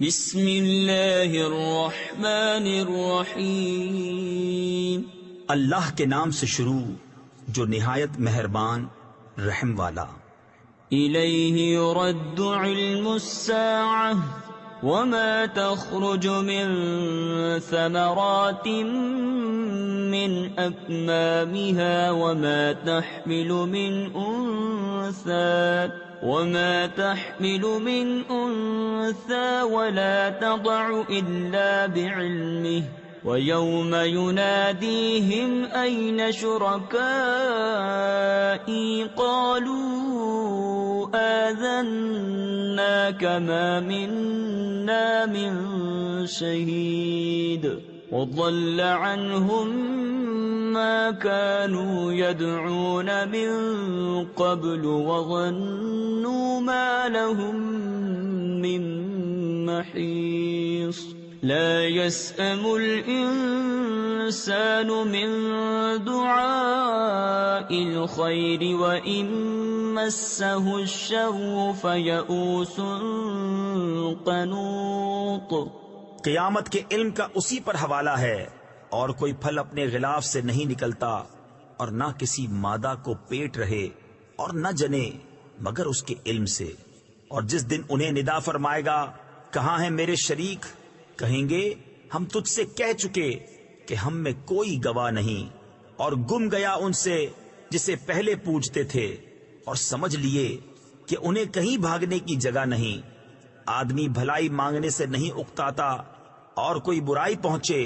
بسم اللہ الرحمن الرحیم۔ اللہ کے نام سے شروع جو نہایت مہربان رحم والا۔ الیہ یرد علم الساعة وما تخرج من ثمرات من اکمامها وما تحمل من انثى ولا تضع الا بعلمه ويوم يناديهم أين شركائي قالوا آذناك ما منا من شهيد وضل عنهم ما كانوا يدعون من قبل وظنوا ما لهم من محيص لا يسأم الإنسان من دعاء الخير وإن مسه الشر فيئوس قنوط۔ قیامت کے علم کا اسی پر حوالہ ہے، اور کوئی پھل اپنے غلاف سے نہیں نکلتا، اور نہ کسی مادہ کو پیٹ رہے اور نہ جنے مگر اس کے علم سے۔ اور جس دن انہیں ندا فرمائے گا کہاں ہیں میرے شریک، کہیں گے ہم تجھ سے کہہ چکے کہ ہم میں کوئی گواہ نہیں، اور گم گیا ان سے جسے پہلے پوچھتے تھے، اور سمجھ لیے کہ انہیں کہیں بھاگنے کی جگہ نہیں۔ آدمی بھلائی مانگنے سے نہیں اکتاتا، اور کوئی برائی پہنچے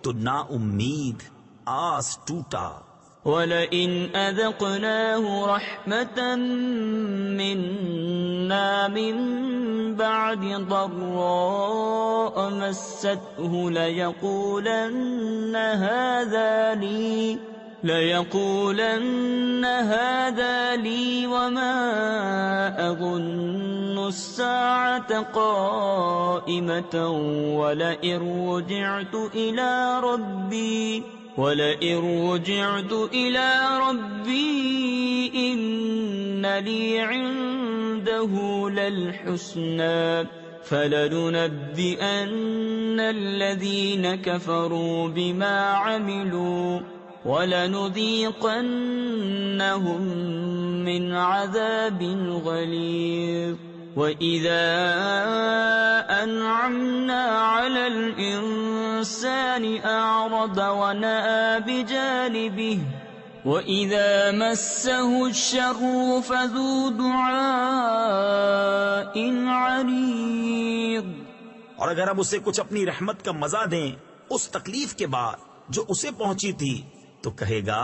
تو نا امید آس ٹوٹا۔ وَلَئِنْ أَذَقْنَاهُ رَحْمَةً مِنَّا مِنْ بَعْدِ ضَرَّاءَ مَسَّتْهُ لَيَقُولَنَّ هَذَا لِي وَمَا أَظُنُّ السَّاعَةَ قَائِمَةً وَلَئِن رُجِعْتُ إِلَى رَبِّي إِنَّ لِي عِندَهُ لَلْحُسْنَى فَلَنُنَبِّئَنَّ الَّذِينَ كَفَرُوا بِمَا عَمِلُوا وَلَنُذِيقَنَّهُم مِّنْ عَذَابٍ غَلِيظٍ۔ وَإِذَا أَنْعَمْنَا عَلَى الْإِنسَانِ أَعْرَضَ وَنَأَىٰ بِجَانِبِهِ وَإِذَا مَسَّهُ الشَّرُّ فَذُو دُعَاءٍ عَرِيضٍ۔ اور اگر ہم اسے کچھ اپنی رحمت کا مزہ دیں اس تکلیف کے بعد جو اسے پہنچی تھی، تو کہے گا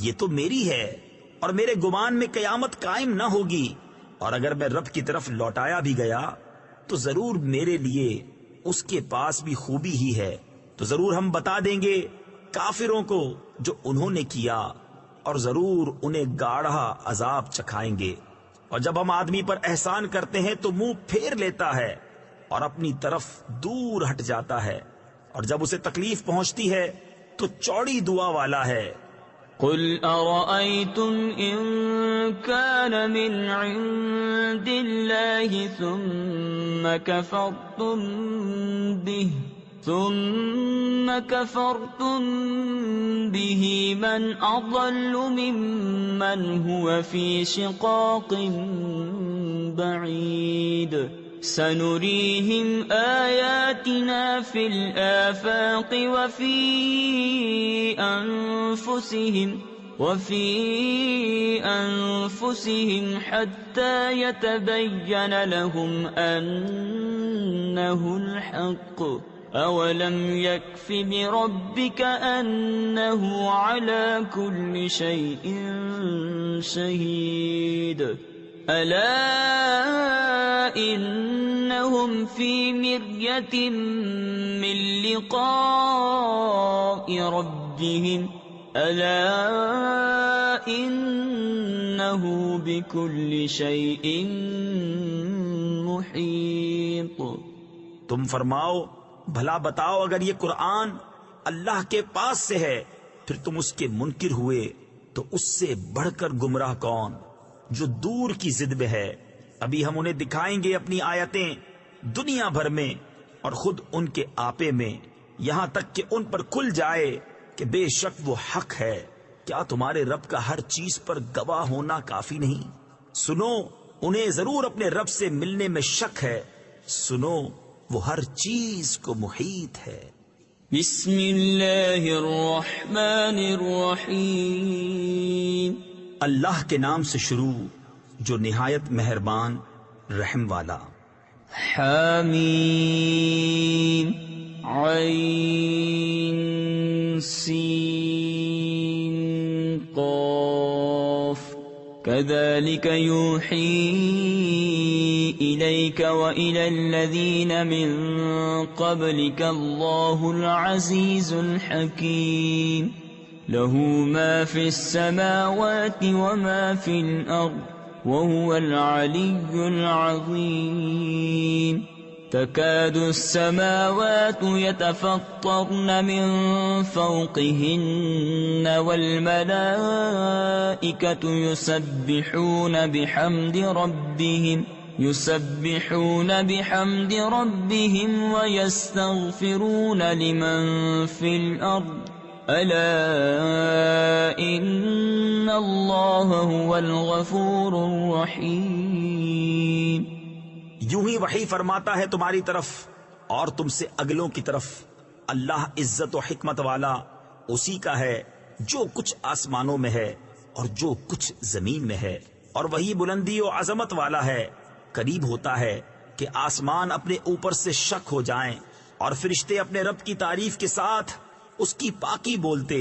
یہ تو میری ہے، اور میرے گمان میں قیامت قائم نہ ہوگی، اور اگر میں رب کی طرف لوٹایا بھی گیا تو ضرور میرے لیے اس کے پاس بھی خوبی ہی ہے۔ تو ضرور ہم بتا دیں گے کافروں کو جو انہوں نے کیا، اور ضرور انہیں گاڑھا عذاب چکھائیں گے۔ اور جب ہم آدمی پر احسان کرتے ہیں تو منہ پھیر لیتا ہے اور اپنی طرف دور ہٹ جاتا ہے، اور جب اسے تکلیف پہنچتی ہے تو چوڑی دعا والا ہے۔ قل أرأيتم إن كان من عند الله ثم كفرتم به من أضل ممن هو في شقاق بعيد سنريهم آياتنا في الآفاق وفي أنفسهم حتى يتبين لهم أنه الحق أولم يكف بربك أنه على كل شيء شهيد ألا إنهم في مرية من لقاء ربهم ألا إنه بكل شيء محيط۔ تم فرماؤ بھلا بتاؤ اگر یہ قرآن اللہ کے پاس سے ہے پھر تم اس کے منکر ہوئے تو اس سے بڑھ کر گمراہ کون جو دور کی ضد میں ہے۔ ابھی ہم انہیں دکھائیں گے اپنی آیتیں دنیا بھر میں اور خود ان کے آپے میں، یہاں تک کہ ان پر کھل جائے کہ بے شک وہ حق ہے۔ کیا تمہارے رب کا ہر چیز پر گواہ ہونا کافی نہیں؟ سنو، انہیں ضرور اپنے رب سے ملنے میں شک ہے، سنو وہ ہر چیز کو محیط ہے۔ بسم اللہ الرحمن الرحیم۔ اللہ کے نام سے شروع جو نہایت مہربان رحم والا۔ حامیم عین سین قاف كذلك يوحي إليك وإلى الذين من قبلك الله العزيز الحكيم له ما في السماوات وما في الأرض وهو العلي العظيم تكاد السماوات يتفطرن من فوقهن والملائكة يسبحون بحمد ربهم ويستغفرون لمن في الأرض ألا إن الله هو الغفور الرحيم۔ یوں ہی وحی فرماتا ہے تمہاری طرف اور تم سے اگلوں کی طرف۔ اللہ عزت و حکمت والا اسی کا ہے جو کچھ آسمانوں میں ہے اور جو کچھ زمین میں ہے، اور وہی بلندی و عظمت والا ہے۔ قریب ہوتا ہے کہ آسمان اپنے اوپر سے شک ہو جائیں اور فرشتے اپنے رب کی تعریف کے ساتھ اس کی پاکی بولتے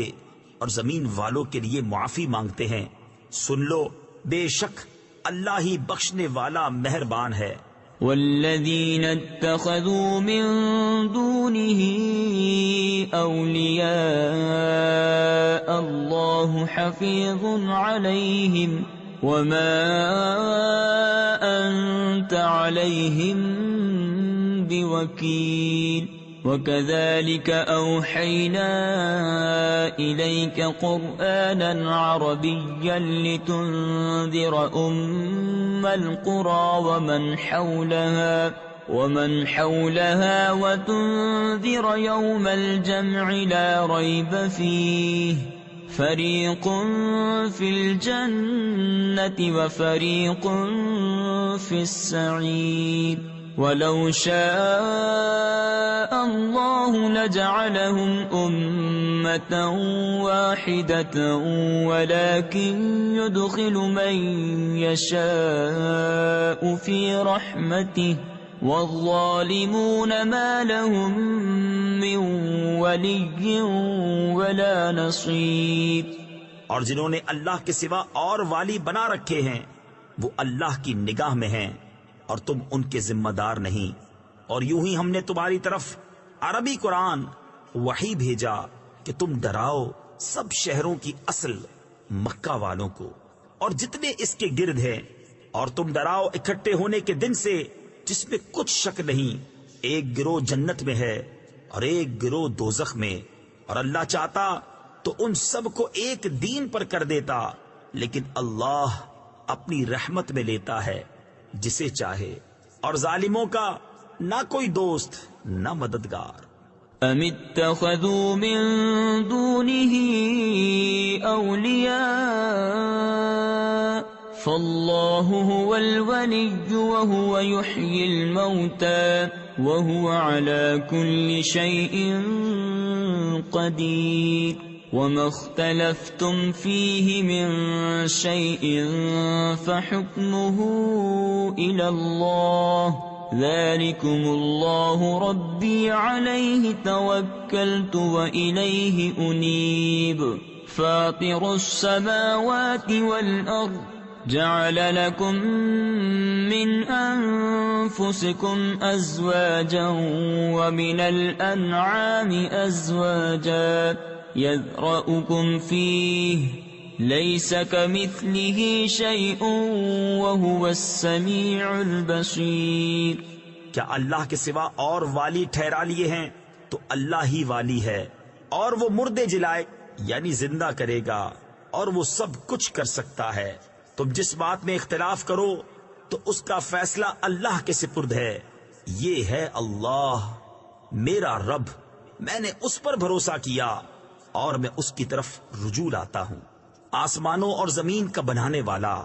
اور زمین والوں کے لیے معافی مانگتے ہیں۔ سن لو، بے شک اللہ ہی بخشنے والا مہربان ہے۔ والذين اتخذوا من دونه أولياء الله حفيظ عليهم وما أنت عليهم بوكيل وكذلك أوحينا إليك قرآنا عربيا لتنذر القرى ومن حولها وتنذر يوم الجمع لا ريب فيه فريق في الجنة وفريق في السعير ولو شاء الله لجعلهم أمة واحدة ولكن يدخل من يشاء في رحمته والظالمون ما لهم من ولي ولا نصير۔ اور جنہوں نے اللہ کے سوا اور والی بنا رکھے ہیں وہ اللہ کی نگاہ میں ہیں اور تم ان کے ذمہ دار نہیں۔ اور یوں ہی ہم نے تمہاری طرف عربی قرآن وحی بھیجا کہ تم ڈراؤ سب شہروں کی اصل مکہ والوں کو اور جتنے اس کے گرد ہیں، اور تم ڈراؤ اکٹھے ہونے کے دن سے جس میں کچھ شک نہیں، ایک گروہ جنت میں ہے اور ایک گروہ دوزخ میں، اور اللہ چاہتا تو ان سب کو ایک دین پر کر دیتا، لیکن اللہ اپنی رحمت میں لیتا ہے جسے چاہے، اور ظالموں کا نہ کوئی دوست نہ مددگار۔ ام اتخذوا من دونه اولیاء فالله هو الولي وهو يحيي الموتى وهو على كل شيء قدير وما اختلفتم فيه من شيء فحكمه إلى الله ذلكم الله ربي عليه توكلت وإليه أنيب فاطر السماوات والأرض جعل لكم من أنفسكم أزواجا ومن الأنعام أزواجا يذرأكم فيه ليس كمثله شيء وهو السميع البصير۔ کیا اللہ کے سوا اور والی ٹھہرا لیے ہیں؟ تو اللہ ہی والی ہے، اور وہ مردے جلائے یعنی زندہ کرے گا، اور وہ سب کچھ کر سکتا ہے۔ تم جس بات میں اختلاف کرو تو اس کا فیصلہ اللہ کے سپرد ہے۔ یہ ہے اللہ میرا رب، میں نے اس پر بھروسہ کیا اور میں اس کی طرف رجوع لاتا ہوں۔ آسمانوں اور زمین کا بنانے والا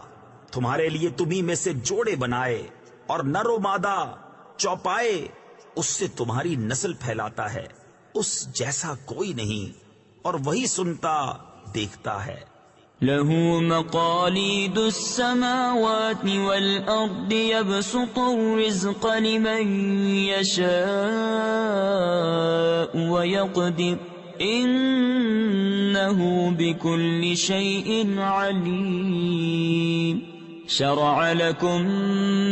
تمہارے لیے تمہیں میں سے جوڑے بنائے اور نر و مادہ چوپائے، اس سے تمہاری نسل پھیلاتا ہے، اس جیسا کوئی نہیں، اور وہی سنتا دیکھتا ہے۔ له مقاليد السماوات والأرض يبسط الرزق لمن يشاء ويقدر إنه بكل شيء عليم شرع لكم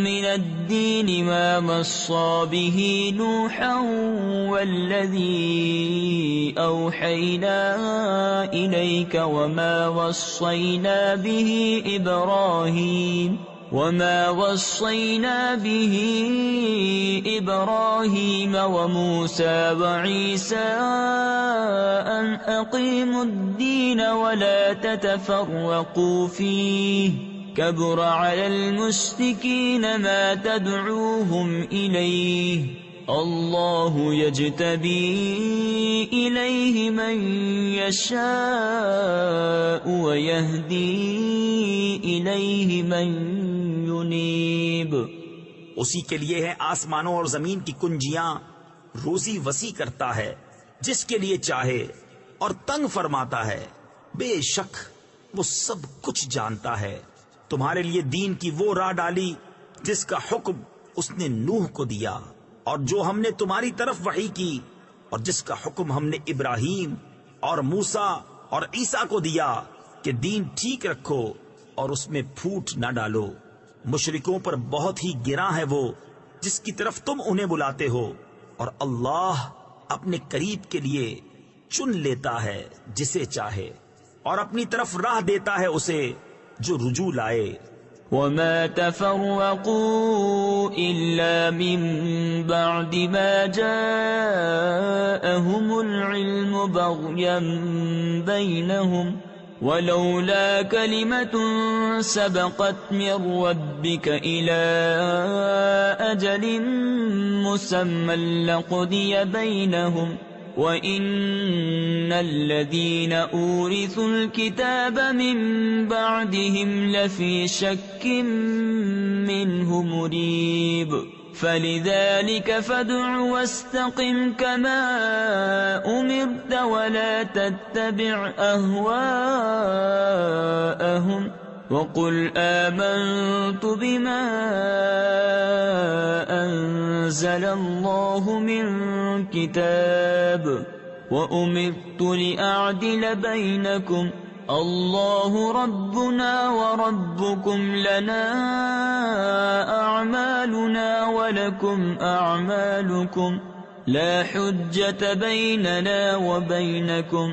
من الدين ما وصى به نوحا والذي أوحينا إليك وما وصينا به إبراهيم وموسى وعيسى أن أقيموا الدين ولا تتفرقوا فيه كبر على المشركين ما تدعوهم إليه الله يجتبي إليه من يشاء ويهدي إليه من ينيب۔ اسی کے لیے ہے آسمانوں اور زمین کی کنجیاں، روزی وسیع کرتا ہے جس کے لیے چاہے اور تنگ فرماتا ہے، بے شک وہ سب کچھ جانتا ہے۔ تمہارے لیے دین کی وہ راہ ڈالی جس کا حکم اس نے نوح کو دیا، اور جو ہم نے تمہاری طرف وحی کی، اور جس کا حکم ہم نے ابراہیم اور موسیٰ اور عیسیٰ کو دیا کہ دین ٹھیک رکھو اور اس میں پھوٹ نہ ڈالو۔ مشرکوں پر بہت ہی گراں ہے وہ جس کی طرف تم انہیں بلاتے ہو، اور اللہ اپنے قریب کے لیے چن لیتا ہے جسے چاہے، اور اپنی طرف راہ دیتا ہے اسے جو رجوع لائے۔ وما تفرقوا إلا من بعد ما جاءهم العلم بغيا بينهم ولولا كلمة سبقت من ربك إلى أجل مسمى لقضي بينهم وَإِنَّ الَّذِينَ أُورِثُوا الْكِتَابَ مِنْ بَعْدِهِمْ لَفِي شَكٍّ مِّنْهُ مُرِيبٍ فَلِذَلِكَ فَادْعُ وَاسْتَقِمْ كَمَا أُمِرْتَ وَلَا تَتَّبِعْ أَهْوَاءَهُمْ وَقُلْ آمَنْتُ بِمَا أَنزَلَ اللَّهُ مِنْ كِتَابٍ وَأُمِرْتُ لِأَعْدِلَ بَيْنَكُمْ اللَّهُ رَبُّنَا وَرَبُّكُمْ لَنَا أَعْمَالُنَا وَلَكُمْ أَعْمَالُكُمْ لَا حُجَّةَ بَيْنَنَا وَبَيْنَكُمْ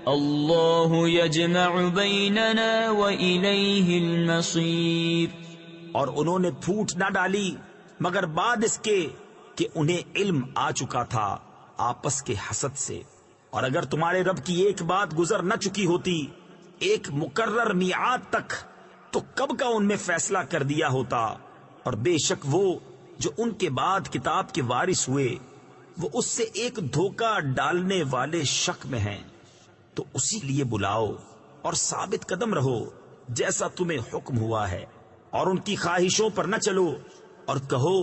اللہ یجمع بیننا وإلیہ المصیر۔ اور انہوں نے پھوٹ نہ ڈالی مگر بعد اس کے کہ انہیں علم آ چکا تھا آپس کے حسد سے، اور اگر تمہارے رب کی ایک بات گزر نہ چکی ہوتی ایک مقرر میعاد تک تو کب کا ان میں فیصلہ کر دیا ہوتا، اور بے شک وہ جو ان کے بعد کتاب کے وارث ہوئے وہ اس سے ایک دھوکہ ڈالنے والے شک میں ہیں۔ تو اسی لیے بلاؤ اور ثابت قدم رہو جیسا تمہیں حکم ہوا ہے، اور ان کی خواہشوں پر نہ چلو، اور کہو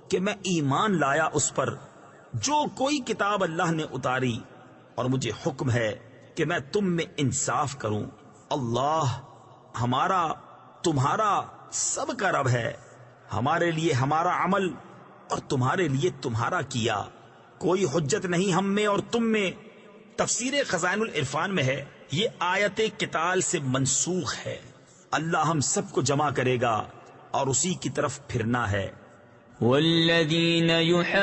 کہ میں ایمان لایا اس پر جو کوئی کتاب اللہ نے اتاری، اور مجھے حکم ہے کہ میں تم میں انصاف کروں۔ اللہ ہمارا تمہارا سب کا رب ہے، ہمارے لیے ہمارا عمل اور تمہارے لیے تمہارا کیا، کوئی حجت نہیں ہم میں اور تم میں۔ تفسیر خزائن العرفان میں ہے یہ آیت قتال سے منسوخ ہے۔ اللہ ہم سب کو جمع کرے گا اور اسی کی طرف پھرنا ہے۔ والذین یحاجون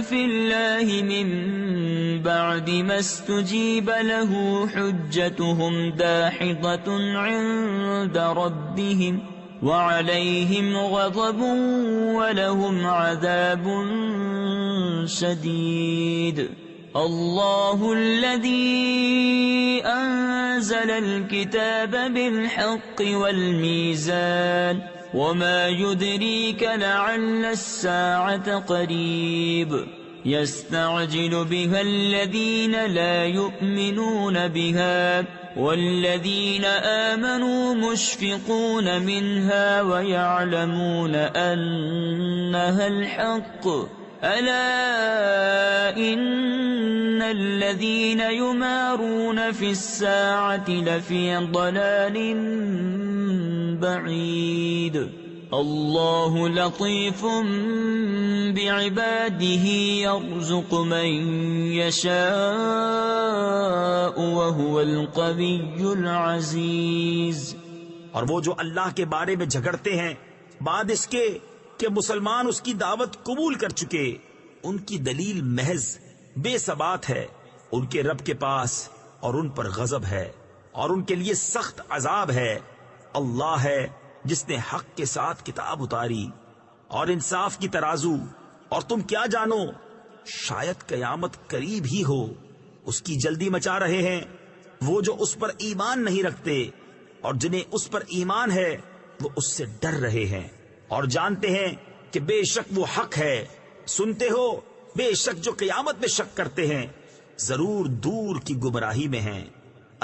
فی اللہ من بعد ما استجیب له حجتهم داحضة عند ربهم وعليهم غضب ولهم عذاب شديد الله الذي أنزل الكتاب بالحق والميزان وما يدريك لعل الساعة قريب يستعجل بها الذين لا يؤمنون بها والذين آمنوا مشفقون منها ويعلمون أنها الحق ألا إن الذين يمارون في الساعة لفي ضلال بعيد الله لطيف بعباده يرزق من يشاء وهو القوي العزيز۔ اور وہ جو اللہ کے بارے میں جھگڑتے ہیں بعد اس کے کہ مسلمان اس کی دعوت قبول کر چکے، ان کی دلیل محض بے ثبات ہے، ان کے رب کے پاس اور ان پر غضب ہے اور ان کے لیے سخت عذاب ہے۔ اللہ ہے جس نے حق کے ساتھ کتاب اتاری اور انصاف کی ترازو، اور تم کیا جانو شاید قیامت قریب ہی ہو۔ اس کی جلدی مچا رہے ہیں وہ جو اس پر ایمان نہیں رکھتے، اور جنہیں اس پر ایمان ہے وہ اس سے ڈر رہے ہیں اور جانتے ہیں کہ بے شک وہ حق ہے۔ سنتے ہو بے شک جو قیامت میں شک کرتے ہیں ضرور دور کی گمراہی میں ہیں۔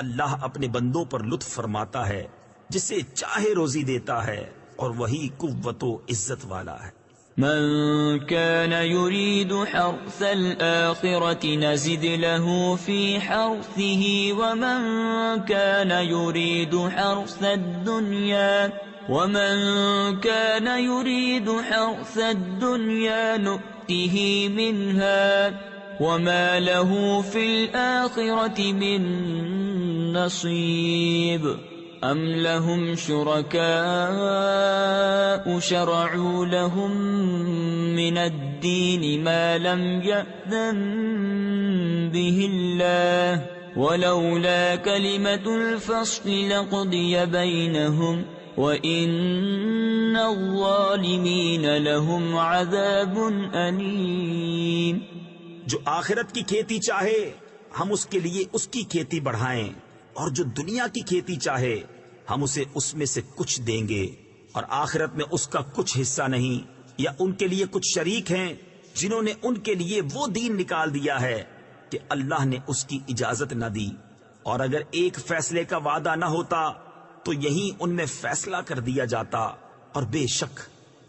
اللہ اپنے بندوں پر لطف فرماتا ہے، جسے چاہے روزی دیتا ہے، اور وہی قوت و عزت والا ہے۔ من كان يريد حرث الآخرة نزد له في حرثه ومن كان يريد حرث الدنيا نؤته منها وما له في الآخرة من نصيب أم لهم شركاء شرعوا لهم من الدين ما لم يأذن به الله ولولا كلمة الفصل لقضي بينهم وَإِنَّ الظَّالِمِينَ لَهُمْ عَذَابٌ أَلِيمٌ۔ جو آخرت کی کھیتی چاہے ہم اس کے لیے اس کی کھیتی بڑھائیں، اور جو دنیا کی کھیتی چاہے ہم اسے اس میں سے کچھ دیں گے، اور آخرت میں اس کا کچھ حصہ نہیں، یا ان کے لیے کچھ شریک ہیں جنہوں نے ان کے لیے وہ دین نکال دیا ہے کہ اللہ نے اس کی اجازت نہ دی، اور اگر ایک فیصلے کا وعدہ نہ ہوتا تو یہی ان میں فیصلہ کر دیا جاتا، اور بے شک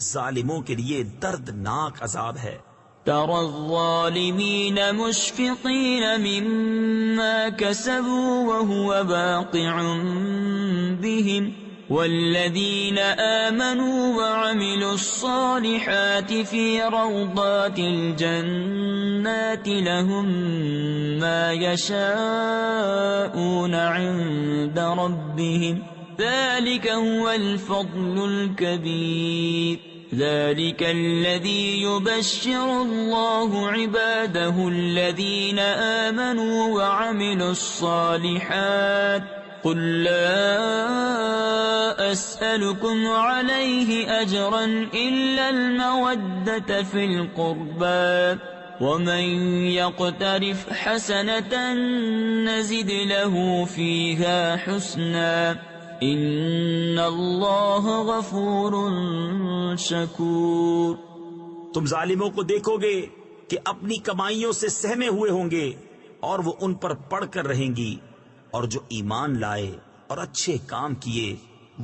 ظالموں کے لیے دردناک عذاب ہے۔ ترى الظالمين مشفقين مما كسبوا وهو واقع بهم والذين آمنوا وعملوا الصالحات في روضات الجنات لهم ما يشاءون عند ربهم ذلك هو الفضل الكبير ذلك الذي يبشر الله عباده الذين آمنوا وعملوا الصالحات قل لا أسألكم عليه أجرا إلا المودة في القربى ومن يقترف حسنة نزد له فيها حسنا ان اللہ غفور شکور۔ تم ظالموں کو دیکھو گے کہ اپنی کمائیوں سے سہمے ہوئے ہوں گے، اور وہ ان پر پڑھ کر رہیں گی، اور جو ایمان لائے اور اچھے کام کیے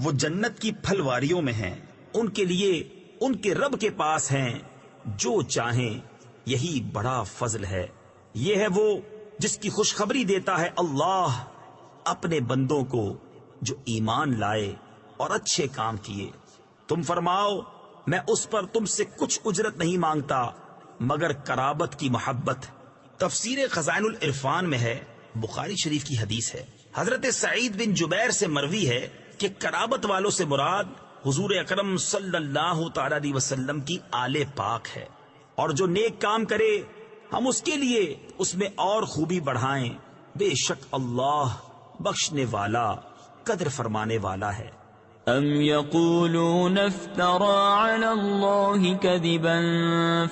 وہ جنت کی پھلواریوں میں ہیں، ان کے لیے ان کے رب کے پاس ہیں جو چاہیں، یہی بڑا فضل ہے۔ یہ ہے وہ جس کی خوشخبری دیتا ہے اللہ اپنے بندوں کو جو ایمان لائے اور اچھے کام کیے۔ تم فرماؤ میں اس پر تم سے کچھ اجرت نہیں مانگتا مگر قرابت کی محبت۔ تفسیر خزائن العرفان میں ہے، بخاری شریف کی حدیث ہے، حضرت سعید بن جبیر سے مروی ہے کہ قرابت والوں سے مراد حضور اکرم صلی اللہ تعالی علیہ وسلم کی آل پاک ہے، اور جو نیک کام کرے ہم اس کے لیے اس میں اور خوبی بڑھائیں، بے شک اللہ بخشنے والا قدر فرمانے والا ہے۔ ام یقولون افترى على الله كذبا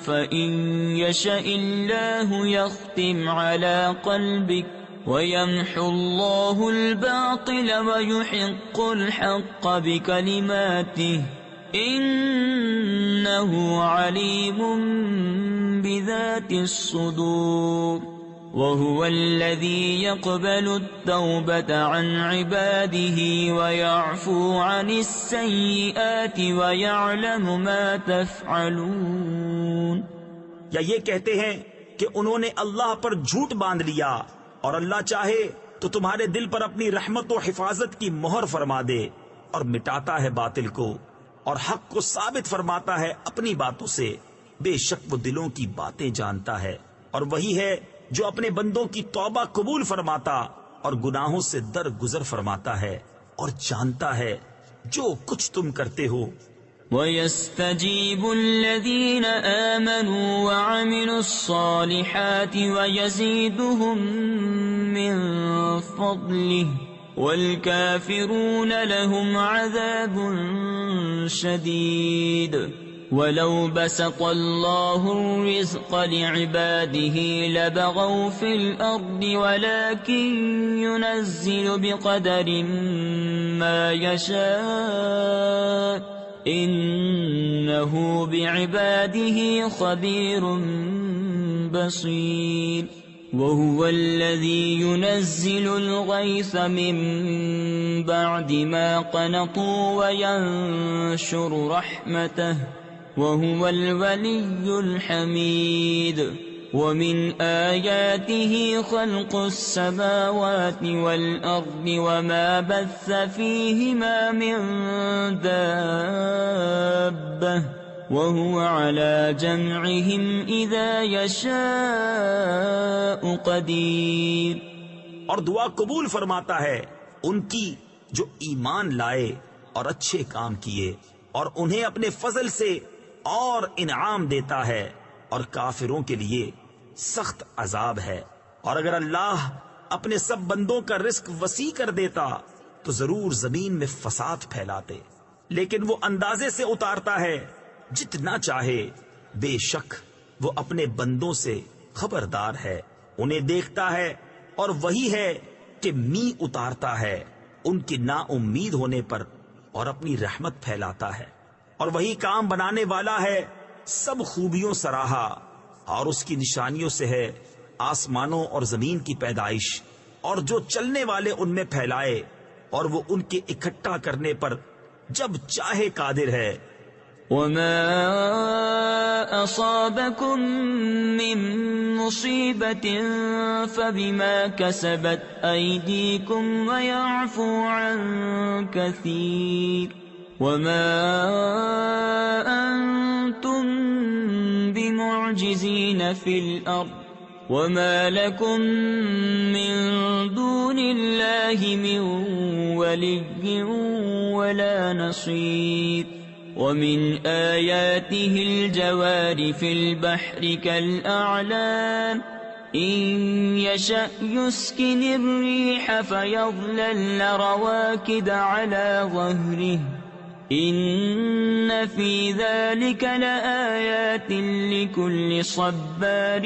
فإن يشاء الله يختم على قلبك ويمحو الله الباطل ويحق الحق بكلماته إنه عليم بذات الصدور وهو الذي يقبل التوبة عن عباده ويعفو عن السيئات ويعلم ما تفعلون. یا یہ کہتے ہیں کہ انہوں نے اللہ پر جھوٹ باندھ لیا، اور اللہ چاہے تو تمہارے دل پر اپنی رحمت و حفاظت کی مہر فرما دے، اور مٹاتا ہے باطل کو اور حق کو ثابت فرماتا ہے اپنی باتوں سے. بے شک وہ دلوں کی باتیں جانتا ہے، اور وہی ہے جو اپنے بندوں کی توبہ قبول فرماتا اور گناہوں سے درگزر فرماتا ہے، اور جانتا ہے جو کچھ تم کرتے ہو. وَيَسْتَجِيبُ الَّذِينَ آمَنُوا وَعَمِلُوا الصَّالِحَاتِ وَيَزِيدُهُم مِّن فَضْلِهِ وَالْكَافِرُونَ لَهُمْ عَذَابٌ شَدِيدٌ. وَلَوْ بَسَطَ اللَّهُ الرِّزْقَ لِعِبَادِهِ لَبَغَوْا فِي الْأَرْضِ وَلَكِن يُنَزِّلُ بِقَدَرٍ مَّا يَشَاءُ إِنَّهُ بِعِبَادِهِ خَبِيرٌ بَصِيرٌ. وَهُوَ الَّذِي يُنَزِّلُ الْغَيْثَ مِن بَعْدِ مَا قَنَطُوا وَيَنشُرُ رَحْمَتَهُ وَهُوَ الْوَلِيُّ الْحَمِيدُ. وَمِنْ آيَاتِهِ خَلْقُ السَّمَاوَاتِ وَالْأَرْضِ وَمَا بَثَّ فِيهِمَا مِن دَابَّةٍ وَهُوَ عَلَى جَمْعِهِمْ إِذَا يَشَاءُ قَدِيرٌ. اور دعا قبول فرماتا ہے ان کی جو ایمان لائے اور اچھے کام کیے، اور انہیں اپنے فضل سے اور انعام دیتا ہے، اور کافروں کے لیے سخت عذاب ہے. اور اگر اللہ اپنے سب بندوں کا رزق وسیع کر دیتا تو ضرور زمین میں فساد پھیلاتے، لیکن وہ اندازے سے اتارتا ہے جتنا چاہے. بے شک وہ اپنے بندوں سے خبردار ہے، انہیں دیکھتا ہے، اور وہی ہے کہ می اتارتا ہے ان کی نا امید ہونے پر اور اپنی رحمت پھیلاتا ہے. اور وہی کام بنانے والا ہے سب خوبیوں سراہا، اور اس کی نشانیوں سے ہے آسمانوں اور زمین کی پیدائش، اور جو چلنے والے ان میں پھیلائے، اور وہ ان کے اکٹھا کرنے پر جب چاہے قادر ہے. وَمَا أَصَابَكُم مِّن مُّصِيبَةٍ فَبِمَا كَسَبَتْ أَيْدِيكُمْ وَيَعْفُو عَن كَثِيرٍ. وَمَا أَنتُم بِمُعْجِزِينَ فِي الْأَرْضِ وَمَا لَكُم مِّن دُونِ اللَّهِ مِن وَلِيٍّ وَلَا نَصِيرٍ. وَمِنْ آيَاتِهِ الْجَوَارِ فِي الْبَحْرِ كَالْأَعْلَامِ إِنْ يَشَأْ يُسْكِنِ الرِّيحَ فَيَظْلَلْنَ رَوَاكِدَ عَلَى ظَهْرِهِ إِنَّ فِي ذَلِكَ لَآيَاتٍ لِكُلِّ صَبَّارٍ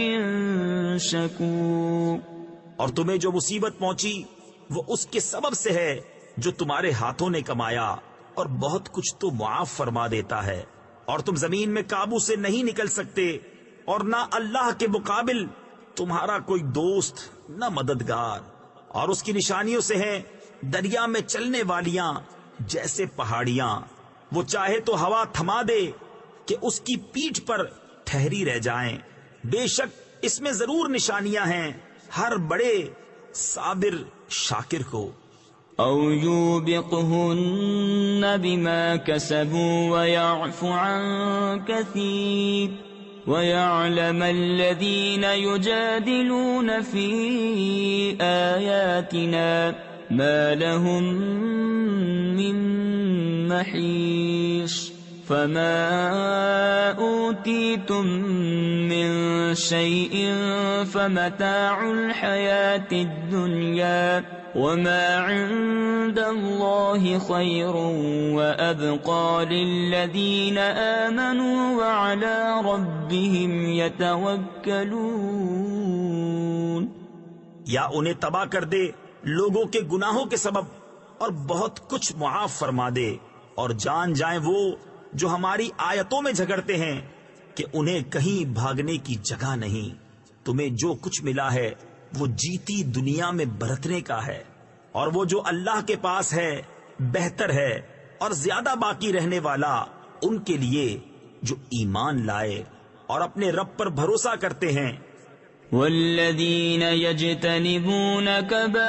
شَكُورٍ. اور تمہیں جو مصیبت پہنچی وہ اس کے سبب سے ہے جو تمہارے ہاتھوں نے کمایا، اور بہت کچھ تو معاف فرما دیتا ہے. اور تم زمین میں قابو سے نہیں نکل سکتے، اور نہ اللہ کے مقابل تمہارا کوئی دوست نہ مددگار. اور اس کی نشانیوں سے ہیں دریا میں چلنے والیاں جیسے پہاڑیاں، وہ چاہے تو ہوا تھما دے کہ اس کی پیٹھ پر ٹھہری رہ جائیں. بے شک اس میں ضرور نشانیاں ہیں ہر بڑے صابر شاکر کو. أَوْ يُوبِقْهُنَّ بِمَا كَسَبُوا وَيَعْفُ عَن كَثِيرٍ. وَيَعْلَمَ الَّذِينَ يُجَادِلُونَ فِي آيَاتِنَا مَا لَهُم مِّن مَّحِيصٍ. فَمَا أُوتِيتُم مِّن شَيْءٍ فَمَتَاعُ الْحَيَاةِ الدُّنْيَا وَمَا عِندَ اللَّهِ خَيْرٌ وَأَبْقَىٰ لِلَّذِينَ آمَنُوا وَعَلَىٰ رَبِّهِمْ يَتَوَكَّلُونَ. یا انہیں تباہ کر دے لوگوں کے گناہوں کے سبب، اور بہت کچھ معاف فرما دے، اور جان جائیں وہ جو ہماری آیتوں میں جھگڑتے ہیں کہ انہیں کہیں بھاگنے کی جگہ نہیں. تمہیں جو کچھ ملا ہے وہ جیتی دنیا میں برتنے کا ہے، اور وہ جو اللہ کے پاس ہے بہتر ہے اور زیادہ باقی رہنے والا ان کے لیے جو ایمان لائے اور اپنے رب پر بھروسہ کرتے ہیں. والذين يجتنبون كبائر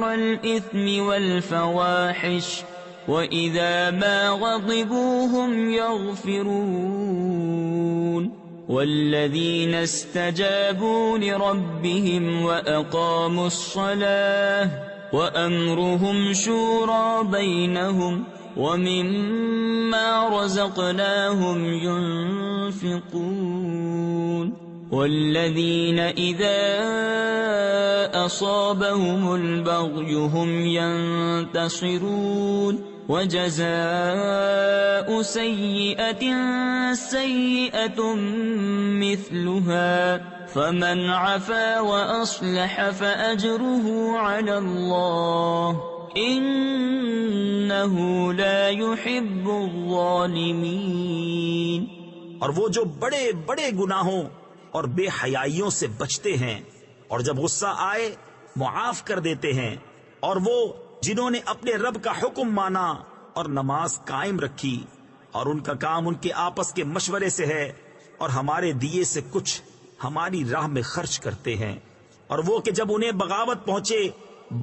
الإثم والفواحش وإذا ما غضبوا هم يغفرون والذين استجابوا لربهم وأقاموا الصلاة وأمرهم شورى بينهم ومما رزقناهم ينفقون والذين إذا أصابهم البغي هم ينتصرون وجزاء سيئة سيئة مثلها فمن عفا وأصلح فأجره على الله إنه لا يحب الظالمين. اور وہ جو بڑے بڑے گناہوں اور بے حیائیوں سے بچتے ہیں اور جب غصہ آئے معاف کر دیتے ہیں، اور وہ جنہوں نے اپنے رب کا حکم مانا اور نماز قائم رکھی اور ان کا کام ان کے آپس کے مشورے سے ہے اور ہمارے دیے سے کچھ ہماری راہ میں خرچ کرتے ہیں، اور وہ کہ جب انہیں بغاوت پہنچے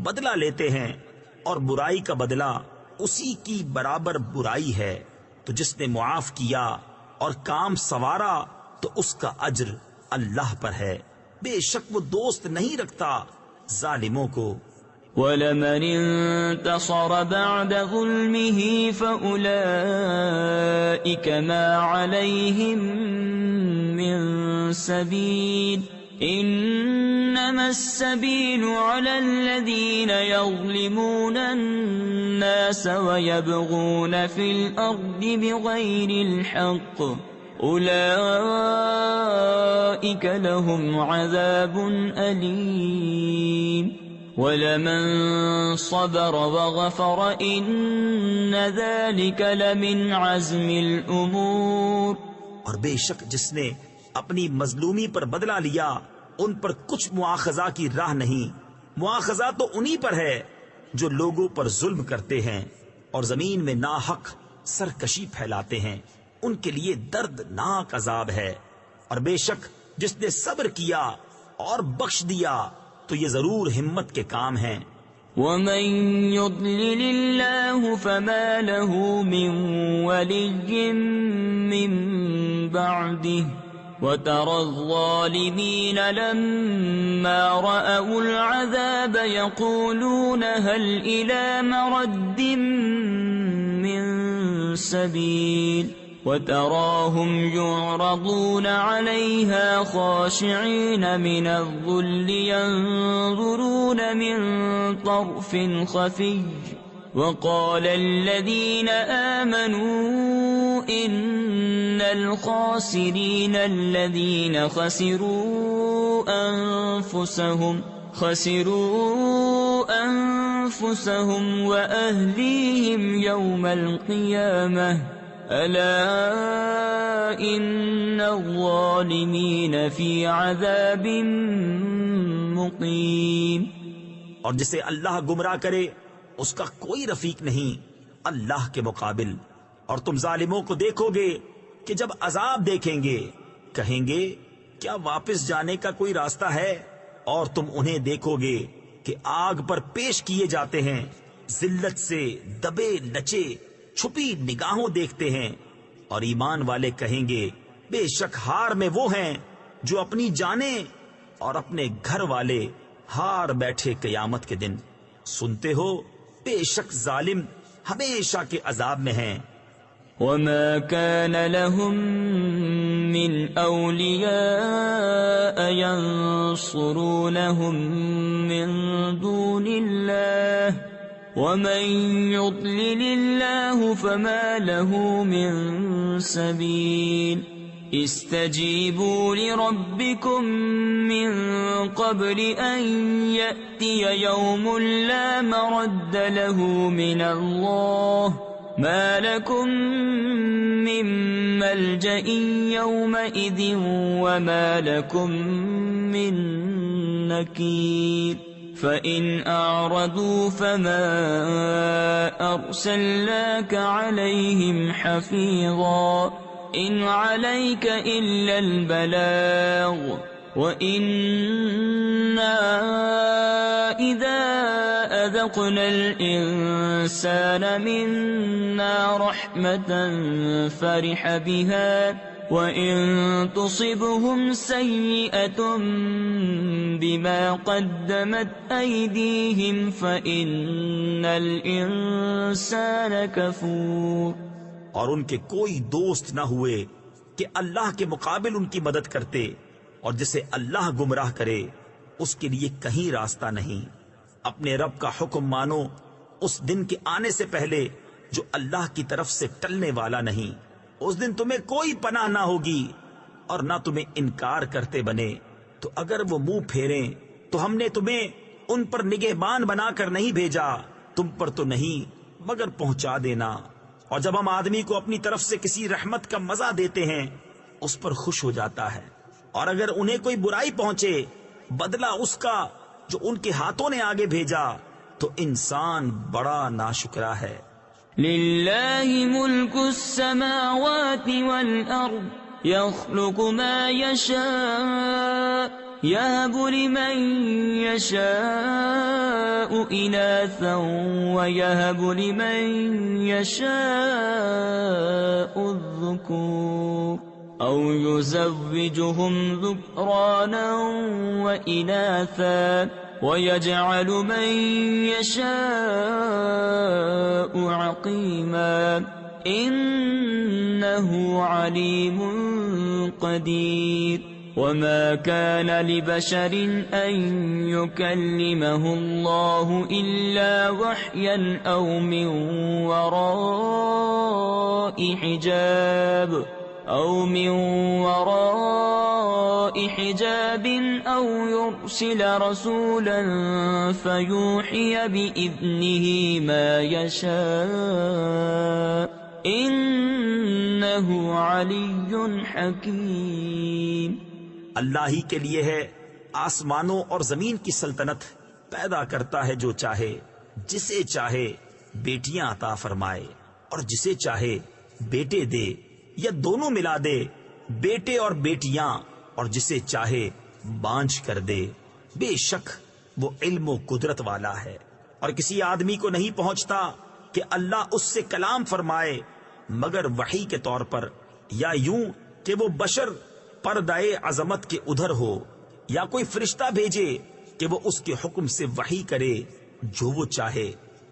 بدلہ لیتے ہیں، اور برائی کا بدلہ اسی کی برابر برائی ہے. تو جس نے معاف کیا اور کام سوارا تو اس کا اجر اللہ پر ہے، بے شک وہ دوست نہیں رکھتا ظالموں کو. وَلَمَنِ انتصر بعد ظلمه فأولئك ما عليهم من سبيل إنما السبيل على الذين يظلمون الناس ويبغون في الأرض بغير الحق أولئك لهم عذاب أليم وَلَمَن صَبَرَ وَغَفَرَ إِنَّ ذَلِكَ لَمِنْ عَزْمِ الْأُمُورِ. اور بے شک جس نے اپنی مظلومی پر بدلہ لیا ان پر کچھ مواخذہ کی راہ نہیں. مواخذہ تو انہی پر ہے جو لوگوں پر ظلم کرتے ہیں اور زمین میں ناحق سرکشی پھیلاتے ہیں، ان کے لیے دردناک عذاب ہے. اور بے شک جس نے صبر کیا اور بخش دیا تو یہ ضرور ہمت کے کام ہیں. وَمَن يُضْلِلِ اللَّهُ فَمَا لَهُ مِن وَلِيٍّ مِّن بَعْدِهِ وَتَرَى الظَّالِمِينَ لَمَّا رَأَوُا الْعَذَابَ يَقُولُونَ هَلْ إِلَى مَرَدٍّ مِّن سَبِيلٍ وَتَرَاهُمْ يُعْرَضُونَ عَلَيْهَا خَاشِعِينَ مِنَ الذُّلِّ يَنظُرُونَ مِن طَرْفٍ خَفِيٍّ وَقَالَ الَّذِينَ آمَنُوا إِنَّ الْخَاسِرِينَ الَّذِينَ خَسِرُوا أَنفُسَهُمْ وَأَهْلِيهِمْ يَوْمَ الْقِيَامَةِ أَلَا إِنَّ الظَّالِمِينَ فِي عَذَابٍ مُقِيمٍ. اور جسے اللہ گمراہ کرے اس کا کوئی رفیق نہیں اللہ کے مقابل. اور تم ظالموں کو دیکھو گے کہ جب عذاب دیکھیں گے کہیں گے کیا واپس جانے کا کوئی راستہ ہے؟ اور تم انہیں دیکھو گے کہ آگ پر پیش کیے جاتے ہیں، ذلت سے دبے لچے چھپی نگاہوں دیکھتے ہیں. اور ایمان والے کہیں گے بے شک ہار میں وہ ہیں جو اپنی جانیں اور اپنے گھر والے ہار بیٹھے قیامت کے دن. سنتے ہو بے شک ظالم ہمیشہ کے عذاب میں ہیں. وَمَا كَانَ لَهُم مِّنْ أَوْلِيَاءَ يَنصُرُونَهُم مِّن دُونِ اللَّهِ وَمَن يُضْلِلِ اللَّهُ فَمَا لَهُ مِن سَبِيلٍ. اسْتَجِيبُوا لِرَبِّكُم مِّن قَبْلِ أَن يَأْتِيَ يَوْمٌ لَّا مَرَدَّ لَهُ مِنَ اللَّهِ ما لكم من ملجأ يومئذ وما لكم من نكير فإن أعرضوا فما أرسلناك عليهم حفيظا إن عليك إلا البلاغ وإنا إذا أذقنا الإنسان منا رحمة فرح بها وإن تصبهم سيئة بما قدمت أيديهم فإن الإنسان كفور. اور ان کے کوئی دوست نہ ہوئے کہ اللہ کے مقابل ان کی مدد کرتے، اور جسے اللہ گمراہ کرے اس کے لیے کہیں راستہ نہیں. اپنے رب کا حکم مانو اس دن کے آنے سے پہلے جو اللہ کی طرف سے ٹلنے والا نہیں. اس دن تمہیں کوئی پناہ نہ ہوگی اور نہ تمہیں انکار کرتے بنے. تو اگر وہ منہ پھیریں تو ہم نے تمہیں ان پر نگہبان بنا کر نہیں بھیجا، تم پر تو نہیں مگر پہنچا دینا. اور جب ہم آدمی کو اپنی طرف سے کسی رحمت کا مزہ دیتے ہیں اس پر خوش ہو جاتا ہے، اور اگر انہیں کوئی برائی پہنچے بدلہ اس کا جو ان کے ہاتھوں نے آگے بھیجا تو انسان بڑا ناشکرا ہے. للہ ملک السماوات والارض يخلق ما يشاء يهب لمن يشاء إناثا ويهب لمن يشاء الذكور أو يزوجهم ذكرانا وإناثا ويجعل من يشاء عقيما إنه عليم قدير. وما كان لبشر أن يكلمه الله إلا وحيا أو من وراء حجاب أو يرسل رسولا فيوحي بإذنه ما يشاء إنه علي حكيم. اللہ ہی کے لیے ہے آسمانوں اور زمین کی سلطنت، پیدا کرتا ہے جو چاہے، جسے چاہے بیٹیاں عطا فرمائے اور جسے چاہے بیٹے دے یا دونوں ملا دے، بیٹے اور بیٹیاں، اور جسے چاہے بانجھ کر دے. بے شک وہ علم و قدرت والا ہے. اور کسی آدمی کو نہیں پہنچتا کہ اللہ اس سے کلام فرمائے مگر وحی کے طور پر، یا یوں کہ وہ بشر پردائے عظمت کے ادھر ہو، یا کوئی فرشتہ بھیجے کہ وہ اس کے حکم سے وحی کرے جو وہ چاہے.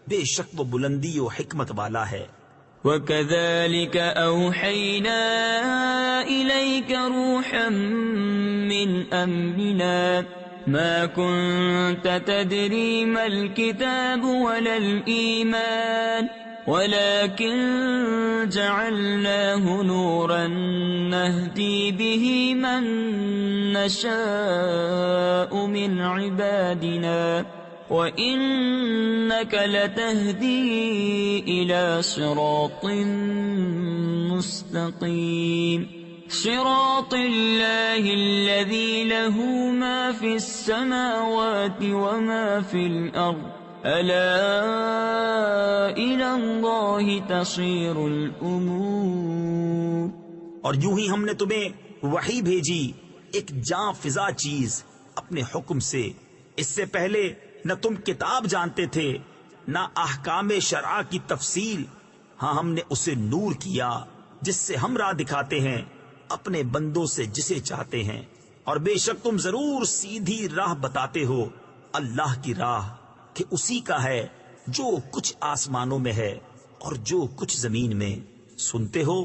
بے شک وہ بلندی و حکمت والا ہے. وَكَذَلِكَ أَوْحَيْنَا إِلَيْكَ رُوحًا مِّنْ أَمْرِنَا مَا كُنْتَ تَدْرِي مَا الْكِتَابُ وَلَا الْإِيمَانُ وَلَكِنْ جَعَلْنَاهُ نُورًا نَهْدِي بِهِ مَن نَّشَاءُ مِنْ عِبَادِنَا وَإِنَّكَ لَتَهْدِي إِلَى صِرَاطٍ مُسْتَقِيمٍ صِرَاطِ اللَّهِ الَّذِي لَهُ مَا فِي السَّمَاوَاتِ وَمَا فِي الْأَرْضِ أَلَا إِلَى اللَّهِ تَصِيرُ الْأُمُورُ. اور یوں ہی ہم نے تمہیں وحی بھیجی ایک جاں فضا چیز اپنے حکم سے. اس سے پہلے نہ تم کتاب جانتے تھے نہ احکام شرع کی تفصیل. ہاں ہم نے اسے نور کیا جس سے ہم راہ دکھاتے ہیں اپنے بندوں سے جسے چاہتے ہیں. اور بے شک تم ضرور سیدھی راہ بتاتے ہو اللہ کی راہ کہ اسی کا ہے جو کچھ آسمانوں میں ہے اور جو کچھ زمین میں. سنتے ہو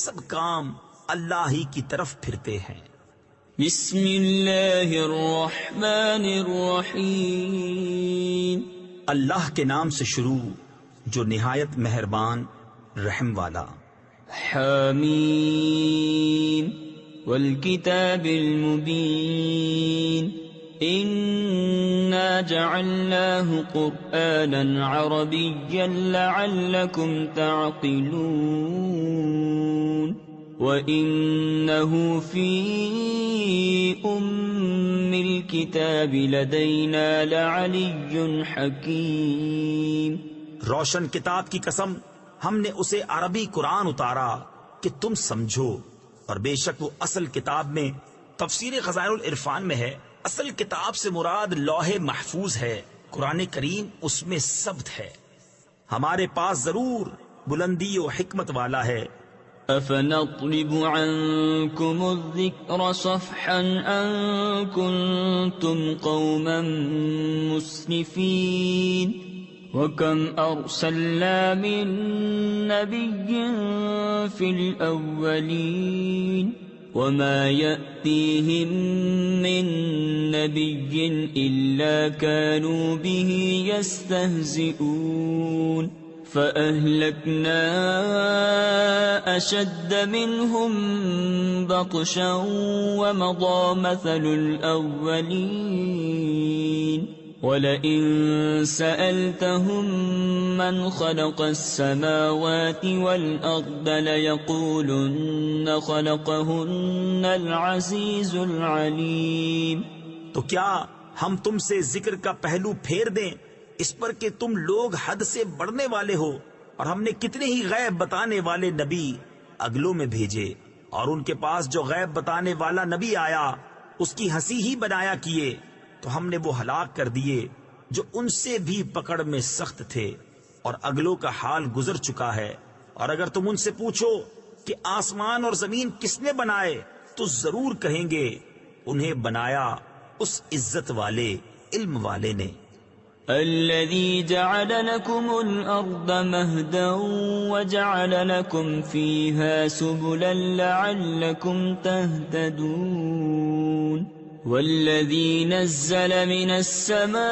سب کام اللہ ہی کی طرف پھرتے ہیں. بسم اللہ الرحمن الرحیم. اللہ کے نام سے شروع جو نہایت مہربان رحم والا. حامیم والکتاب المبین إنا جعلناه قرآنا عربيا لعلكم تعقلون وإنه في أم الكتاب لدينا لعلي حكيم. روشن کتاب کی قسم، ہم نے اسے عربی قرآن اتارا کہ تم سمجھو، اور بے شک وہ اصل کتاب میں، تفسیر خزائن العرفان میں ہے، اصل کتاب سے مراد لوح محفوظ ہے، قرآن کریم اس میں ثبت ہے، ہمارے پاس ضرور بلندی و حکمت والا ہے. أفنضرب عنكم الذكر صفحا أن كنتم قوما مسرفين وكم أرسلنا من نبي في الأولين وما يأتيهم من نبي إلا كانوا به يستهزئون فأهلكنا أشد منهم بطشا ومضى مثل الأولين ولئن سألتهم من خلق السماوات والأرض ليقولن خلقهن العزيز العليم. تو کیا ہم تم سے ذکر کا پہلو پھیر دیں اس پر کہ تم لوگ حد سے بڑھنے والے ہو، اور ہم نے کتنے ہی غیب بتانے والے نبی اگلوں میں بھیجے، اور ان کے پاس جو غیب بتانے والا نبی آیا اس کی ہنسی ہی بنایا کیے، تو ہم نے وہ ہلاک کر دیے جو ان سے بھی پکڑ میں سخت تھے، اور اگلوں کا حال گزر چکا ہے. اور اگر تم ان سے پوچھو کہ آسمان اور زمین کس نے بنائے تو ضرور کہیں گے انہیں بنایا اس عزت والے علم والے نے. الذي جعل لكم الأرض مهدا وجعل لكم فيها سبلا لعلكم تهتدون والذي نزل من السماء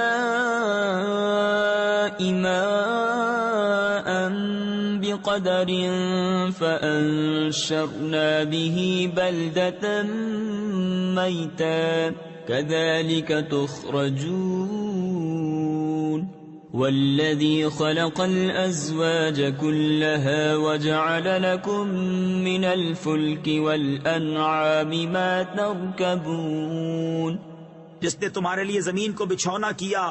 ماء بقدر فأنشرنا به بلدة ميتا كذلك تخرجون والذي خلق الأزواج كلها وجعل لكم من الفلك والأنعام ما تركبون. جس نے تمہارے لیے زمین کو بچھونا کیا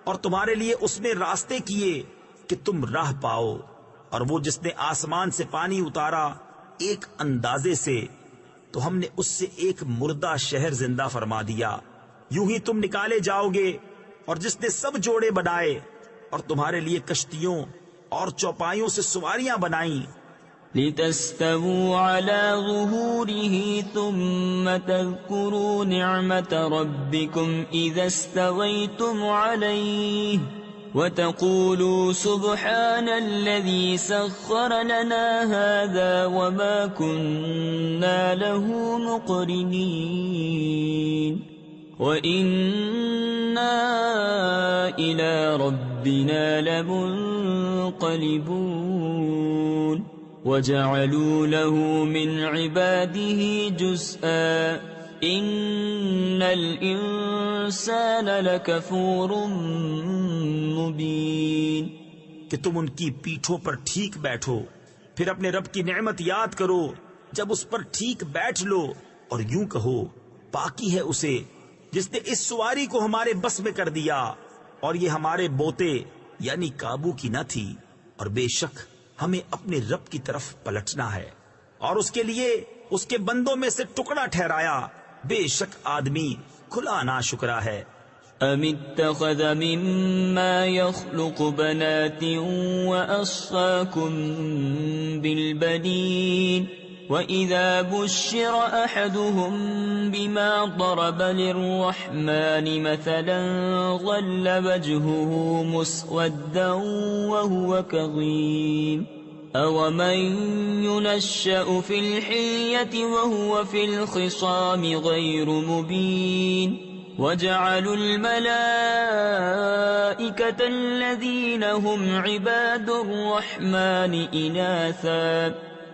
اور تمہارے لیے اس میں راستے کیے کہ تم راہ پاؤ، اور وہ جس نے آسمان سے پانی اتارا ایک اندازے سے تو ہم نے اس سے ایک مردہ شہر زندہ فرما دیا، یوں ہی تم نکالے جاؤ گے. اور جس نے سب جوڑے بنائے اور تمہارے لیے کشتیوں اور چوپایوں سے سواریاں بنائیں لتستووا على ظهوره ثم تذكروا نعمة ربكم إذا استويتم عليه وتقولوا سبحان الذي سخر لنا هذا وما كنا له مقرنين وَإِنَّا إِلَى رَبِّنَا لَمُنقَلِبُونَ وَجَعَلُوا لَهُ مِنْ عِبَادِهِ جُزْءًا إِنَّ الْإِنسَانَ لَكَفُورٌ مُبِينٌ. کہ تم ان کی پیٹھوں پر ٹھیک بیٹھو، پھر اپنے رب کی نعمت یاد کرو جب اس پر ٹھیک بیٹھ لو، اور یوں کہو پاکی ہے اسے جس نے اس سواری کو ہمارے بس میں کر دیا، اور یہ ہمارے بوتے یعنی قابو کی نہ تھی، اور بے شک ہمیں اپنے رب کی طرف پلٹنا ہے، اور اس کے لیے اس کے بندوں میں سے ٹکڑا ٹھہرایا، بے شک آدمی کھلا ناشکرا ہے. ام اتخذ مما يخلق بنات وأصفاكم بالبنين وَإِذَا بُشِّرَ أَحَدُهُم بِمَا ضَرَبَ لِلرَّحْمَنِ مَثَلًا ظَلَّ وَجْهُهُ مُسْوَدًّا وَهُوَ كَظِيمٌ أَوَمَن يُنَشَّأُ فِي الْحِلْيَةِ وَهُوَ فِي الْخِصَامِ غَيْرُ مُبِينٍ وَجَعَلُوا الْمَلَائِكَةَ الَّذِينَ هُمْ عِبَادُ الرَّحْمَنِ إِنَاثًا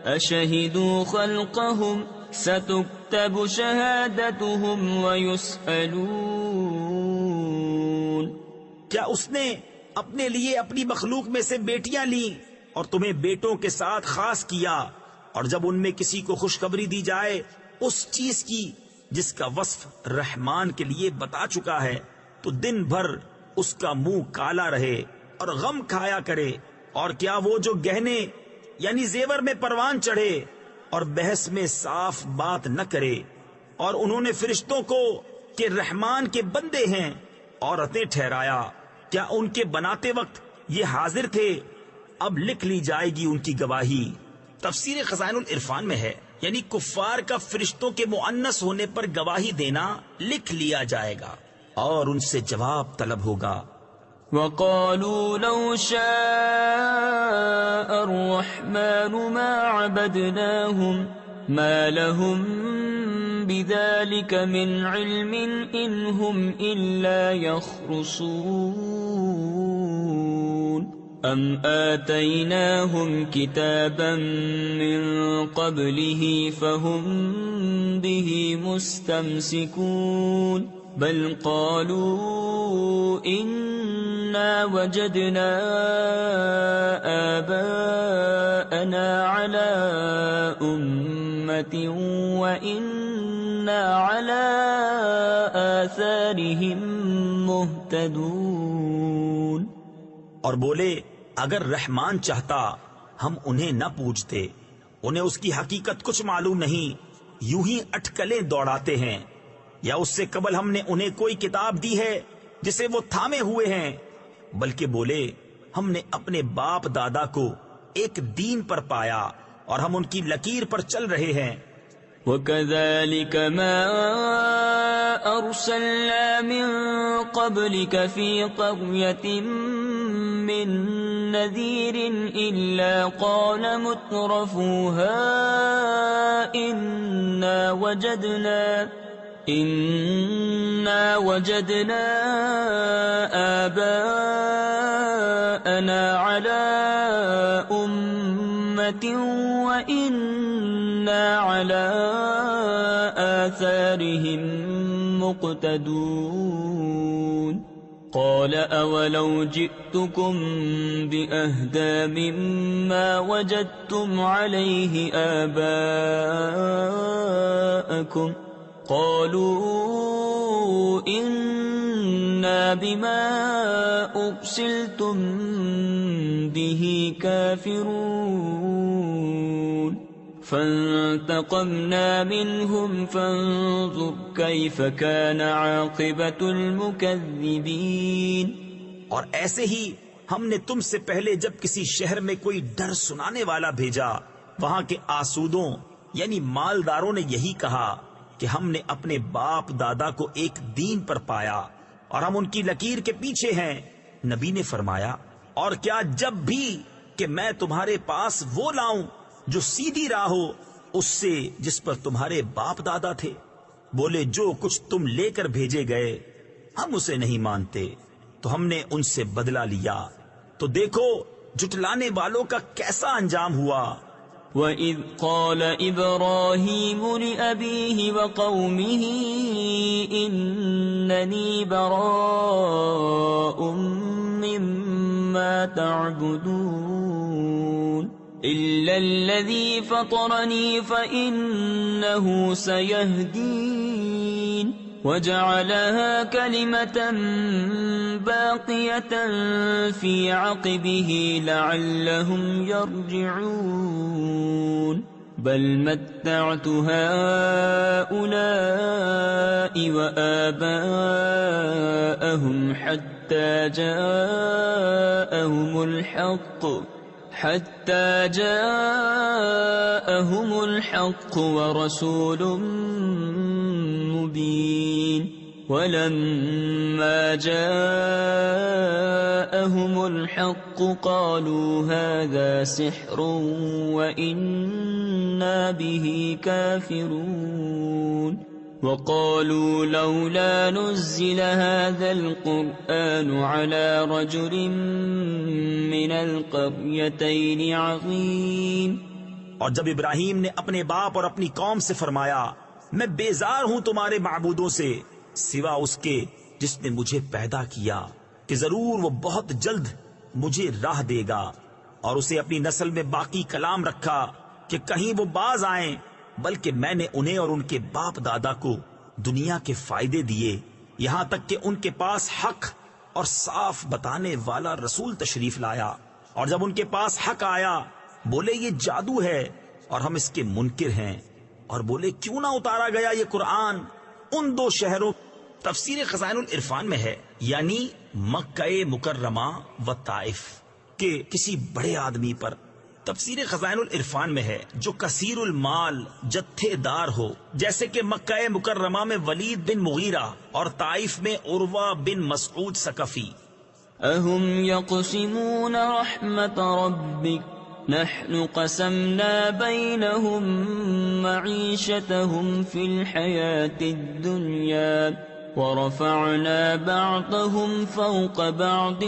أَشَهِدُوا خَلْقَهُمْ ستكتب شهادتهم ويسألون. کیا اس نے اپنے لیے اپنی مخلوق میں سے بیٹیاں لیں اور تمہیں بیٹوں کے ساتھ خاص کیا، اور جب ان میں کسی کو خوشخبری دی جائے اس چیز کی جس کا وصف رحمان کے لیے بتا چکا ہے، تو دن بھر اس کا منہ کالا رہے اور غم کھایا کرے؟ اور کیا وہ جو گہنے یعنی زیور میں پروان چڑھے اور بحث میں صاف بات نہ کرے، اور انہوں نے فرشتوں کو کہ رحمان کے بندے ہیں عورتیں ٹھہرایا، کیا ان کے بناتے وقت یہ حاضر تھے؟ اب لکھ لی جائے گی ان کی گواہی۔ تفسیر خزائن العرفان میں ہے، یعنی کفار کا فرشتوں کے مؤنث ہونے پر گواہی دینا لکھ لیا جائے گا اور ان سے جواب طلب ہوگا۔ وقالوا لو شاء الرحمن ما عبدناهم ما لهم بذلك من علم إن هم إلا يخرصون أم آتيناهم كتابا من قبله فهم به مستمسكون بل قالوا إنا وجدنا آباءنا على أمة وإنا على آثارهم مهتدون۔ اور بولے اگر رحمان چاہتا ہم انہیں نہ پوجتے، انہیں اس کی حقیقت کچھ معلوم نہیں، یوں ہی اٹکلیں دوڑاتے ہیں، یا اس سے قبل ہم نے انہیں کوئی کتاب دی ہے جسے وہ تھامے ہوئے ہیں، بلکہ بولے ہم نے اپنے باپ دادا کو ایک دین پر پایا اور ہم ان کی لکیر پر چل رہے ہیں۔ وَكَذَلِكَ مَا أَرْسَلْنَا مِن قَبْلِكَ فِي قَرْيَةٍ مِّن نَّذِيرٍ إِلَّا قَالَ مُتْرَفُوهَا إِنَّا وَجَدْنَا آبَاءَنَا عَلَى أُمَّةٍ وَإِنَّا عَلَى آثَارِهِم مُقْتَدُونَ قَالَ أَوَلَوْ جِئْتُكُم بِأَهْدَىٰ مِمَّا وَجَدتُّمْ عَلَيْهِ آبَاءَكُمْ قالوا إنا بما أرسلتم به كافرون فانتقمنا منهم فانظر كيف كان عاقبة المكذبين۔ اور ایسے ہی ہم نے تم سے پہلے جب کسی شہر میں کوئی ڈر سنانے والا بھیجا، وہاں کے آسودوں یعنی مالداروں نے یہی کہا کہ ہم نے اپنے باپ دادا کو ایک دین پر پایا اور ہم ان کی لکیر کے پیچھے ہیں۔ نبی نے فرمایا اور کیا جب بھی کہ میں تمہارے پاس وہ لاؤں جو سیدھی راہ ہو اس سے جس پر تمہارے باپ دادا تھے؟ بولے جو کچھ تم لے کر بھیجے گئے ہم اسے نہیں مانتے، تو ہم نے ان سے بدلہ لیا، تو دیکھو جھٹلانے والوں کا کیسا انجام ہوا۔ وَإِذْ قَالَ إِبْرَاهِيمُ لِأَبِيهِ وَقَوْمِهِ إِنَّنِي بَرَاءٌ مِّمَّا تَعْبُدُونَ إِلَّا الَّذِي فَطَرَنِي فَإِنَّهُ سَيَهْدِينِ وَجَعَلَهَا كَلِمَةً بَاقِيَةً فِي عَقِبِهِ لَعَلَّهُمْ يَرْجِعُونَ بَلْ مَتَّعْتُ هَٰؤُلَاءِ وَآبَاءَهُمْ حَتَّىٰ جَاءَهُمُ الْحَقُّ وَرَسُولٌ مُّبِينٌ وَلَمَّا جَاءَهُمُ الْحَقُّ قَالُوا هَٰذَا سِحْرٌ وَإِنَّا بِهِ كَافِرُونَ وَقَالُوا لَوْلَا نُزِّلَ هَٰذَا الْقُرْآنُ عَلَىٰ رَجُلٍ مِّنَ الْقَرْيَتَيْنِ عَظِيمٍ۔ اور جب ابراہیم نے اپنے باپ اور اپنی قوم سے فرمایا میں بیزار ہوں تمہارے معبودوں سے سوا اس کے جس نے مجھے پیدا کیا کہ ضرور وہ بہت جلد مجھے راہ دے گا، اور اسے اپنی نسل میں باقی کلام رکھا کہ کہیں وہ باز آئیں، بلکہ میں نے انہیں اور ان کے باپ دادا کو دنیا کے فائدے دیے یہاں تک کہ ان کے پاس حق اور صاف بتانے والا رسول تشریف لایا، اور جب ان کے پاس حق آیا بولے یہ جادو ہے اور ہم اس کے منکر ہیں، اور بولے کیوں نہ اتارا گیا یہ قرآن ان دو شہروں۔ تفسیر خزائن العرفان میں ہے یعنی مکہ مکرمہ و طائف کے کسی بڑے آدمی پر۔ تفسیر خزائن العرفان میں ہے جو کثیر المال جتھے دار ہو، جیسے کہ مکہ مکرمہ میں ولید بن مغیرہ اور طائف میں عروہ بن مسعود ثقفی۔ اہم یقسمون رحمت ربک نحن قسمنا بینہم معیشتہم فی الحیاة الدنیا ورفعنا بعضهم فوق بعض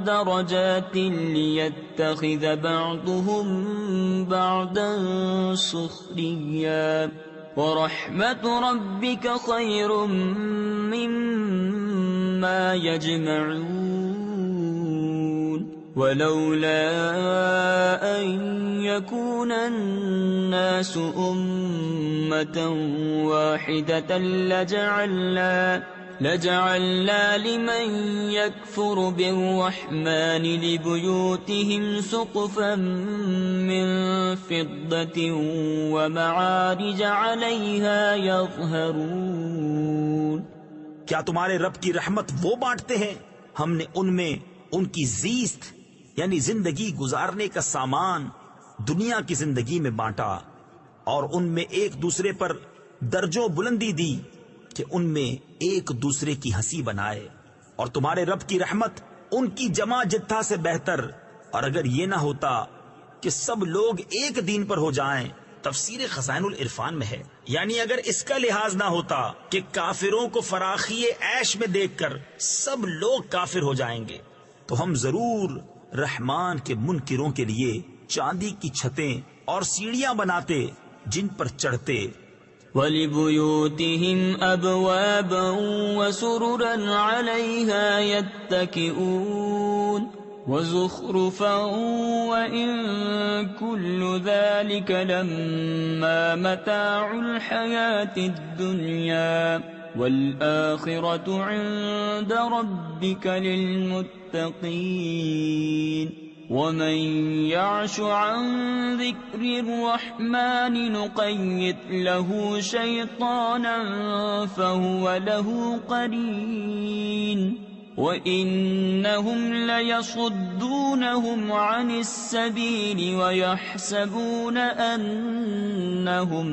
درجات ليتخذ بعضهم بعضا سخريا ورحمة ربك خير مما يجمعون ولولا أن يكون الناس أمة واحدة لجعلنا لمن يكفر بالرحمن لبيوتهم سقفا من فضة ومعارج عليها يظهرون۔ کیا تمہارے رب کی رحمت وہ بانٹتے ہیں؟ ہم نے ان میں ان کی زیست یعنی زندگی گزارنے کا سامان دنیا کی زندگی میں بانٹا، اور ان میں ایک دوسرے پر درجوں بلندی دی کہ ان میں ایک دوسرے کی ہنسی بنائے، اور تمہارے رب کی رحمت ان کی جمع جتھا سے بہتر، اور اگر یہ نہ ہوتا کہ سب لوگ ایک دین پر ہو جائیں۔ تفسیر خزائن العرفان میں ہے یعنی اگر اس کا لحاظ نہ ہوتا کہ کافروں کو فراخی عیش میں دیکھ کر سب لوگ کافر ہو جائیں گے تو ہم ضرور رحمان کے منکروں کے لیے چاندی کی چھتیں اور سیڑھیاں بناتے جن پر چڑھتے۔ وَلِبُيُوتِهِمْ أَبْوَابًا وَسُرُرًا عَلَيْهَا يَتَّكِئُونَ وَزُخْرُفًا وَإِن كُلُّ ذَلِكَ لَمَّا مَتَاعُ الْحَيَاةِ الدُّنْيَا وَالْآخِرَةُ عِندَ رَبِّكَ لِلْمُتَّقِينَ وَمَن يَعْشُ عَن ذِكْرِ الرَّحْمَنِ نُقَيِّضْ لَهُ شَيْطَانًا فَهُوَ لَهُ قَرِينٌ وَإِنَّهُمْ لَيَصُدُّونَهُمْ عَنِ السَّبِيلِ وَيَحْسَبُونَ أَنَّهُمْ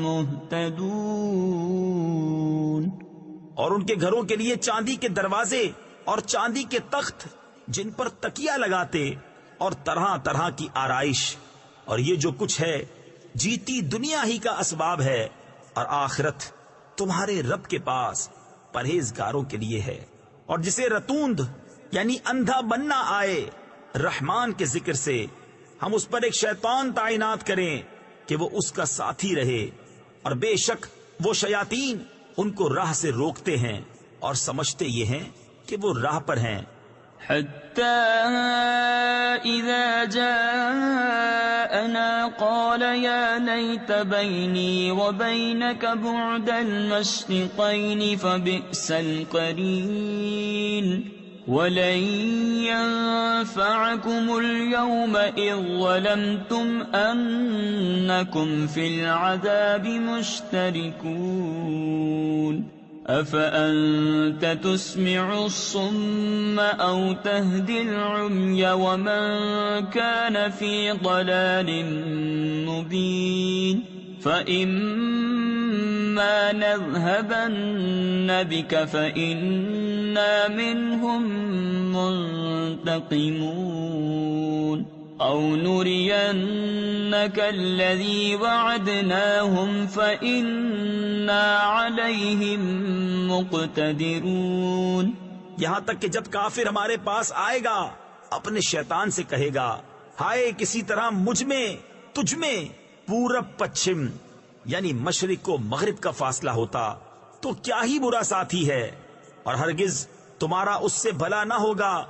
مُهْتَدُونَ۔ اور ان کے گھروں کے لیے چاندی کے دروازے اور چاندی کے تخت جن پر تکیہ لگاتے اور طرح طرح کی آرائش، اور یہ جو کچھ ہے جیتی دنیا ہی کا اسباب ہے، اور آخرت تمہارے رب کے پاس پرہیزگاروں کے لیے ہے۔ اور جسے رتوند یعنی اندھا بننا آئے رحمان کے ذکر سے، ہم اس پر ایک شیطان تعینات کریں کہ وہ اس کا ساتھی رہے، اور بے شک وہ شیاطین ان کو راہ سے روکتے ہیں اور سمجھتے یہ ہیں کہ وہ راہ پر ہیں۔ حتى إذا جاءنا قال يا ليت بيني وبينك بعد المشرقين فبئس القرين ولن ينفعكم اليوم إذ ظلمتم أنكم في العذاب مشتركون أفأنت تسمع الصم أو تهدي العمي ومن كان في ضلال مبين فإما نذهبن بك فإنا منهم منتقمون أو نرينك الذي وعدناهم فإنا عليهم مقتدرون۔ یہاں تک کہ جب کافر ہمارے پاس آئے گا اپنے شیطان سے کہے گا ہائے کسی طرح مجھ میں تجھ میں پورب پچھم یعنی مشرق و مغرب کا فاصلہ ہوتا تو کیا ہی برا ساتھی ہے، اور ہرگز تمہارا اس سے بھلا نہ ہوگا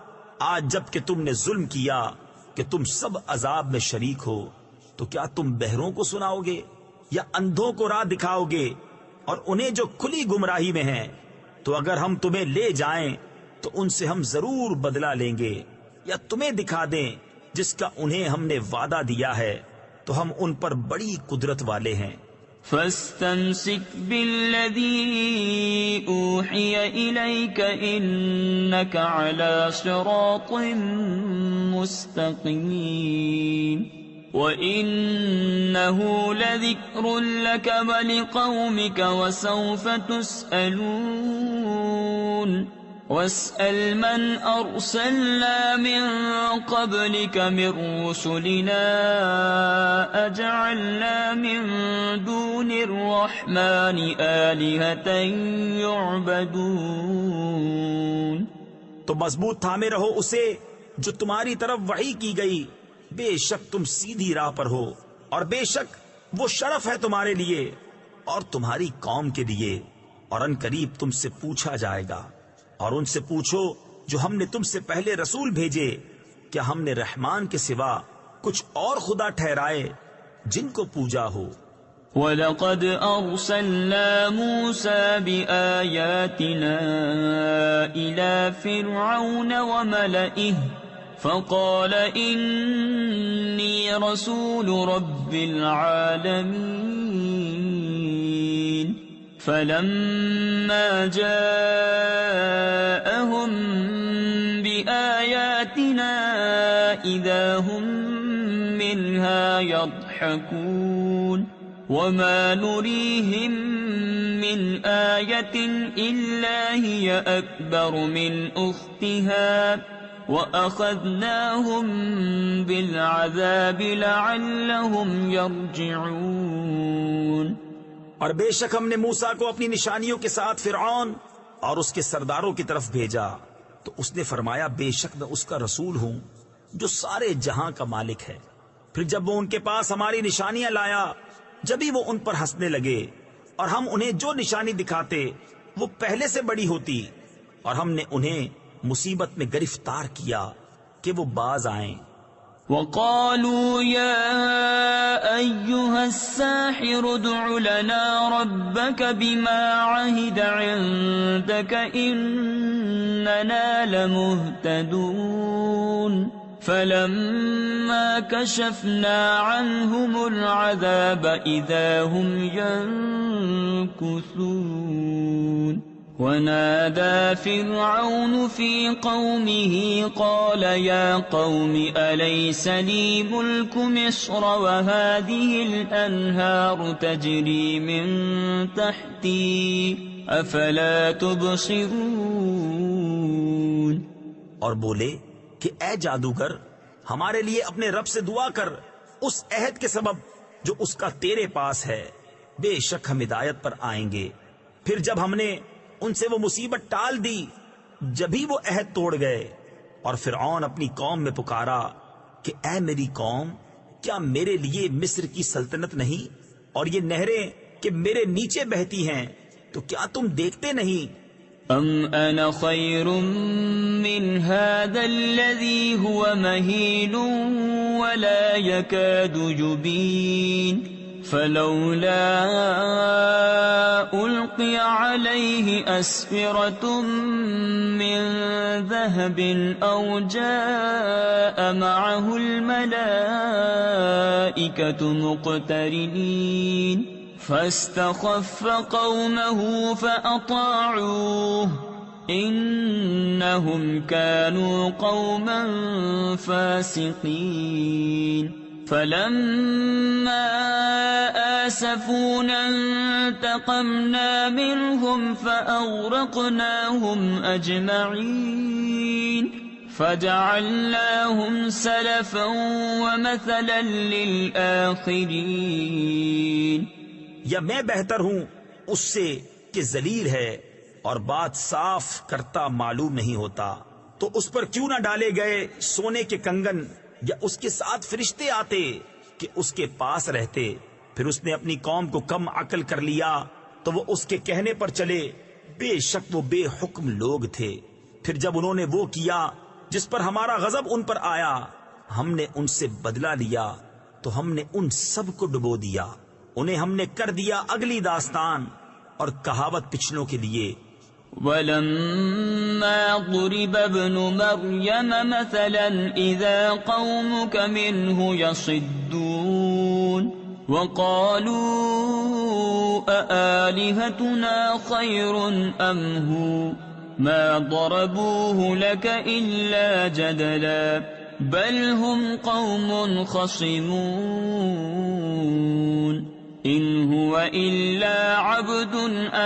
آج جب کہ تم نے ظلم کیا کہ تم سب عذاب میں شریک ہو۔ تو کیا تم بہروں کو سناؤ گے یا اندھوں کو راہ دکھاؤ گے اور انہیں جو کھلی گمراہی میں ہیں؟ تو اگر ہم تمہیں لے جائیں تو ان سے ہم ضرور بدلہ لیں گے، یا تمہیں دکھا دیں جس کا انہیں ہم نے وعدہ دیا ہے تو ہم ان پر بڑی قدرت والے ہیں۔ فاستمسك بالذي أوحي إليك إنك على صراط مستقيم وإنه لذكر لك ولقومك وسوف تسألون واسأل من أرسلنا من قبلك من رسلنا أجعلنا من دون الرحمن آلهة يعبدون۔ تو مضبوط تھامے رہو اسے جو تمہاری طرف وحی کی گئی، بے شک تم سیدھی راہ پر ہو، اور بے شک وہ شرف ہے تمہارے لیے اور تمہاری قوم کے لیے، اور ان قریب تم سے پوچھا جائے گا۔ اور ان سے پوچھو جو ہم نے تم سے پہلے رسول بھیجے، کیا ہم نے رحمان کے سوا کچھ اور خدا ٹھہرائے جن کو پوجا ہو؟ وَلَقَدْ أَرْسَلْنَا مُوسَى بِآيَاتِنَا إِلَى فِرْعَوْنَ وَمَلَئِهِ فَقَالَ إِنِّي رَسُولُ رَبِّ الْعَالَمِينَ فَلَمَّا جَاءَهُم بِآيَاتِنَا إِذَا هُم مِّنْهَا يَضْحَكُونَ وَمَا نُرِيهِم مِّنْ آيَةٍ إِلَّا هِيَ أَكْبَرُ مِنْ أُخْتِهَا وَأَخَذْنَاهُم بِالْعَذَابِ لَعَلَّهُمْ يَرْجِعُونَ۔ اور بے شک ہم نے موسیٰ کو اپنی نشانیوں کے ساتھ فرعون اور اس کے سرداروں کی طرف بھیجا، تو اس نے فرمایا بے شک میں اس کا رسول ہوں جو سارے جہاں کا مالک ہے۔ پھر جب وہ ان کے پاس ہماری نشانیاں لایا، جبھی وہ ان پر ہنسنے لگے، اور ہم انہیں جو نشانی دکھاتے وہ پہلے سے بڑی ہوتی، اور ہم نے انہیں مصیبت میں گرفتار کیا کہ وہ باز آئیں۔ وَقَالُوا يَا أَيُّهَا السَّاحِرُ ادْعُ لَنَا رَبَّكَ بِمَا عَهِدَ عِندَكَ إِنَّنَا لَمُهْتَدُونَ فَلَمَّا كَشَفْنَا عَنْهُمُ الْعَذَابَ إِذَا هُمْ يَنكُثُونَ وَنَادَى فِرْعَوْنُ فِي قَوْمِهِ قَالَ يَا قَوْمِ أَلَيْسَ لِي مُلْكُ مِصْرَ وَهَٰذِهِ الْأَنْهَارُ تَجْرِي مِن تَحْتِي أَفَلَا تُبْصِرُونَ۔ اور بولے کہ اے جادوگر، ہمارے لیے اپنے رب سے دعا کر اس عہد کے سبب جو اس کا تیرے پاس ہے، بے شک ہم ہدایت پر آئیں گے۔ پھر جب ہم نے ان سے وہ مصیبت ٹال دی، جبھی وہ عہد توڑ گئے۔ اور فرعون اپنی قوم میں پکارا کہ اے میری قوم، کیا میرے لیے مصر کی سلطنت نہیں اور یہ نہریں کہ میرے نیچے بہتی ہیں؟ تو کیا تم دیکھتے نہیں؟ ام انا خیر من هذا الذي هو مهين ولا يكاد يبين فلولا ألقي عليه أسورة من ذهب أو جاء معه الملائكة مقترنين فاستخف قومه فأطاعوه إنهم كانوا قوما فاسقين فلما آسفونا انتقمنا منهم فأغرقناهم أجمعين فجعلناهم سلفا ومثلا للآخرين۔ یا میں بہتر ہوں اس سے کہ ذلیل ہے اور بات صاف کرتا معلوم نہیں ہوتا، تو اس پر کیوں نہ ڈالے گئے سونے کے کنگن یا اس کے ساتھ فرشتے آتے کہ اس کے پاس رہتے، پھر اس نے اپنی قوم کو کم عقل کر لیا تو وہ اس کے کہنے پر چلے، بے شک وہ بے حکم لوگ تھے۔ پھر جب انہوں نے وہ کیا جس پر ہمارا غضب ان پر آیا، ہم نے ان سے بدلہ لیا تو ہم نے ان سب کو ڈبو دیا، انہیں ہم نے کر دیا اگلی داستان اور کہاوت پچھلوں کے لیے۔ وَلَمَّا ضُرِبَ ابْنُ مَرْيَمَ مَثَلًا إِذَا قَوْمُكَ مِنْهُ يَصِدُّونَ وَقَالُوا أَآلِهَتُنَا خَيْرٌ أَمْ هُوَ مَا ضَرَبُوهُ لَكَ إِلَّا جَدَلًا بَلْ هُمْ قَوْمٌ خَصِمُونَ إِنْ هُوَ إِلَّا عَبْدٌ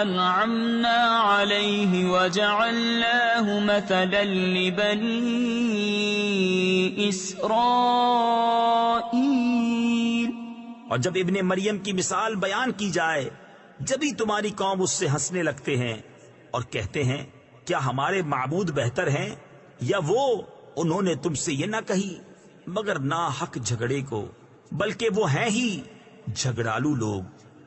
أَنْعَمْنَا عَلَيْهِ وَجَعَلْنَاهُ مَثَلًا لِبَنِي إِسْرَائِيلَ۔ اور جب ابن مریم کی مثال بیان کی جائے، جبھی تمہاری قوم اس سے ہنسنے لگتے ہیں اور کہتے ہیں کیا ہمارے معبود بہتر ہیں یا وہ؟ انہوں نے تم سے یہ نہ کہی مگر ناحق جھگڑے کو، بلکہ وہ ہیں ہی جھگڑالو لوگ۔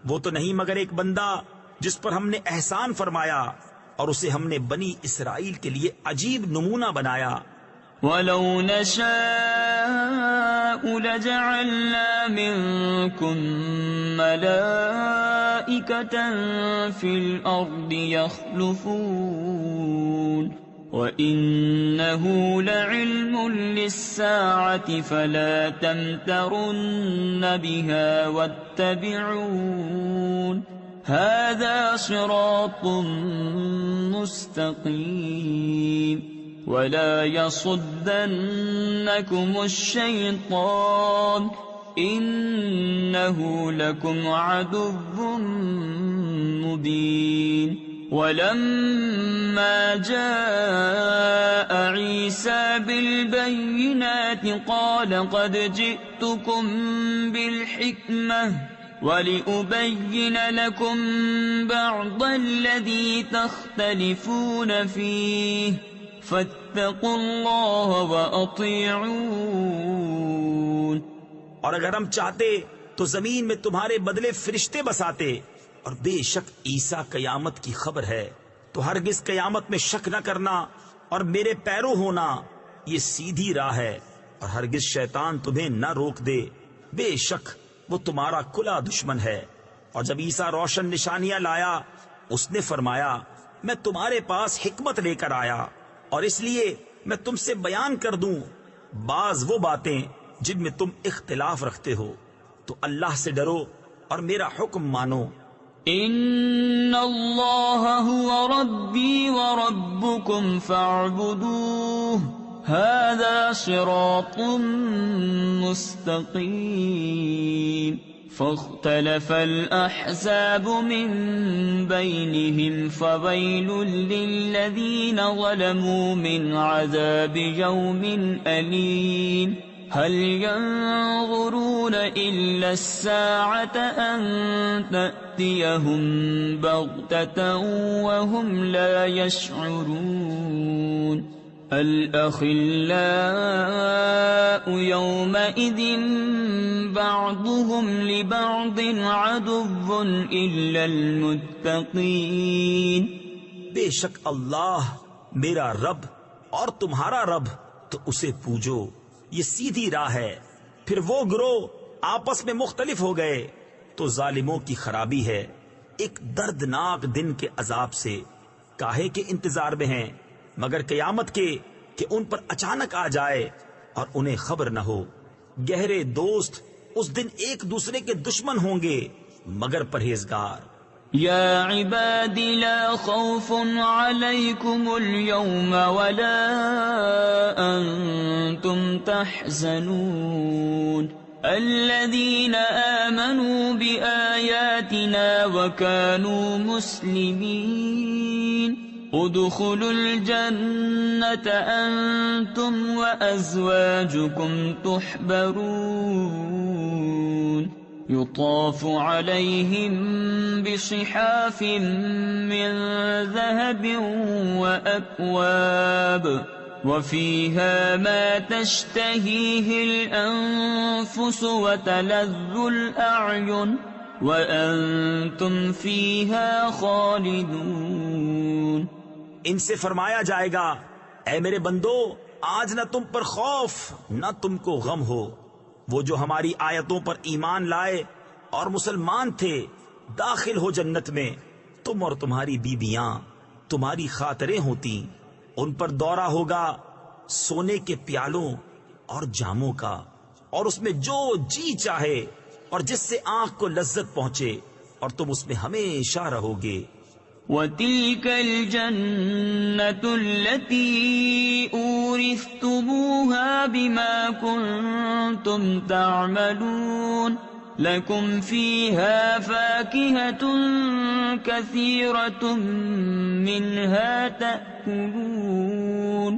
وہ تو نہیں مگر ایک بندہ جس پر ہم نے احسان فرمایا اور اسے ہم نے بنی اسرائیل کے لیے عجیب نمونہ بنایا۔ وَلَوْ نَشَاءُ لَجَعَلْنَا مِنكُم مَّلَائِكَةً فِي الْأَرْضِ يَخْلُفُونَ وَإِنَّهُ لَعِلْمٌ لِلسَّاعَةِ فَلَا تَمْتَرُنَّ بِهَا وَاتَّبِعُونِ هَذَا صِرَاطٌ مُّسْتَقِيمٌ وَلَا يَصُدَّنَّكُمُ الشَّيْطَانُ إِنَّهُ لَكُمْ عَدُوٌّ مُّبِينٌ۔ وَلَمَّا جَاءَ عِيسَى بِالْبَيِّنَاتِ قَالَ قَدْ جِئْتُكُم بِالْحِكْمَةِ وَلِأُبَيِّنَ لَكُم بَعْضَ الَّذِي تَخْتَلِفُونَ فِيهِ فَاتَّقُوا اللَّهَ وَأَطِيعُونِ۔ اور اگر ہم چاہتے تو زمین میں تمہارے بدلے فرشتے بساتے، اور بے شک عیسیٰ قیامت کی خبر ہے، تو ہرگز قیامت میں شک نہ کرنا اور میرے پیرو ہونا، یہ سیدھی راہ ہے، اور ہرگز شیطان تمہیں نہ روک دے، بے شک وہ تمہارا کھلا دشمن ہے۔ اور جب عیسیٰ روشن نشانیاں لایا، اس نے فرمایا میں تمہارے پاس حکمت لے کر آیا، اور اس لیے میں تم سے بیان کر دوں بعض وہ باتیں جن میں تم اختلاف رکھتے ہو، تو اللہ سے ڈرو اور میرا حکم مانو۔ إِنَّ اللَّهَ هُوَ رَبِّي وَرَبُّكُمْ فَاعْبُدُوهُ هَذَا صِرَاطٌ مُّسْتَقِيمٌ۔ فَاخْتَلَفَ الْأَحْزَابُ مِن بَيْنِهِمْ فَوَيْلٌ لِّلَّذِينَ ظَلَمُوا مِنْ عَذَابِ يَوْمٍ أَلِيمٍ۔ هل ينظرون إلا الساعة أن تأتيهم بغتة وهم لا يشعرون الأخلاء يومئذ بعضهم لبعض عدو إلا المتقين۔ بے شک اللہ میرا رب اور تمہارا رب، تو اسے پوجو، یہ سیدھی راہ ہے۔ پھر وہ گروہ آپس میں مختلف ہو گئے تو ظالموں کی خرابی ہے ایک دردناک دن کے عذاب سے، کاہے کے انتظار میں ہیں مگر قیامت کے کہ ان پر اچانک آ جائے اور انہیں خبر نہ ہو۔ گہرے دوست اس دن ایک دوسرے کے دشمن ہوں گے مگر پرہیزگار۔ يا عباد لا خوف عليكم اليوم ولا أنتم تحزنون الذين آمنوا بآياتنا وكانوا مسلمين ادخلوا الجنة أنتم وأزواجكم تحبرون يطاف عليهم بصحاف من ذهب وأكواب وفيها ما تشتهيه الأنفس وتلذ الأعين وأنتم فيها خالدون. ان سے فرمایا جائے گا اے میرے بندو آج نہ تم پر خوف نہ تم کو غم ہو. وہ جو ہماری آیتوں پر ایمان لائے اور مسلمان تھے داخل ہو جنت میں. تم اور تمہاری بیویاں تمہاری خاطریں ہوتی. ان پر دورہ ہوگا سونے کے پیالوں اور جاموں کا اور اس میں جو جی چاہے اور جس سے آنکھ کو لذت پہنچے اور تم اس میں ہمیشہ رہو گے. وَتِلْكَ الْجَنَّةُ الَّتِي أُورِثْتُمُوهَا بِمَا كُنتُمْ تَعْمَلُونَ لَكُمْ فِيهَا فَاكِهَةٌ كَثِيرَةٌ مِّنْهَا تَأْكُلُونَ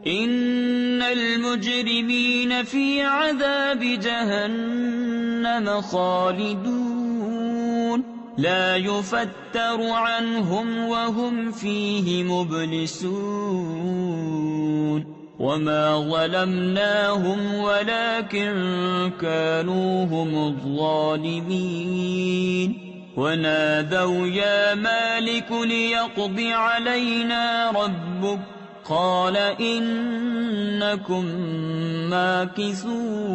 إِنَّ الْمُجْرِمِينَ فِي عَذَابِ جَهَنَّمَ خَالِدُونَ لا يفتر عنهم وهم فيه مبلسون وما ظلمناهم ولكن كانوا هم الظالمين ونادوا يا مالك ليقض علينا ربك قال إنكم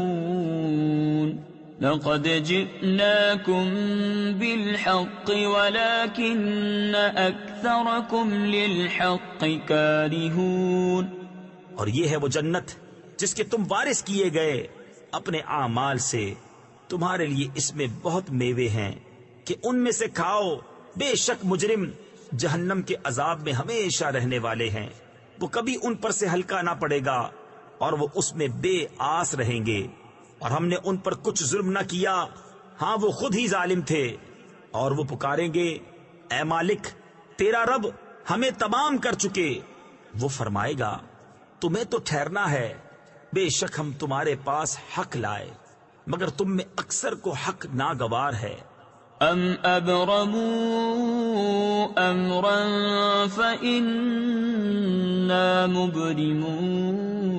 ماكثون لقد جئناكم بالحق ولكن أكثركم للحق كارهون. اور یہ ہے وہ جنت جس کے تم وارث کیے گئے اپنے اعمال سے. تمہارے لیے اس میں بہت میوے ہیں کہ ان میں سے کھاؤ. بے شک مجرم جہنم کے عذاب میں ہمیشہ رہنے والے ہیں. وہ کبھی ان پر سے ہلکا نہ پڑے گا اور وہ اس میں بے آس رہیں گے. اور ہم نے ان پر کچھ ظلم نہ کیا ہاں وہ خود ہی ظالم تھے. اور وہ پکاریں گے اے مالک تیرا رب ہمیں تمام کر چکے. وہ فرمائے گا تمہیں تو ٹھہرنا ہے. بے شک ہم تمہارے پاس حق لائے مگر تم میں اکثر کو حق ناگوار ہے. ام ابرموا امرا فإنا مبرمون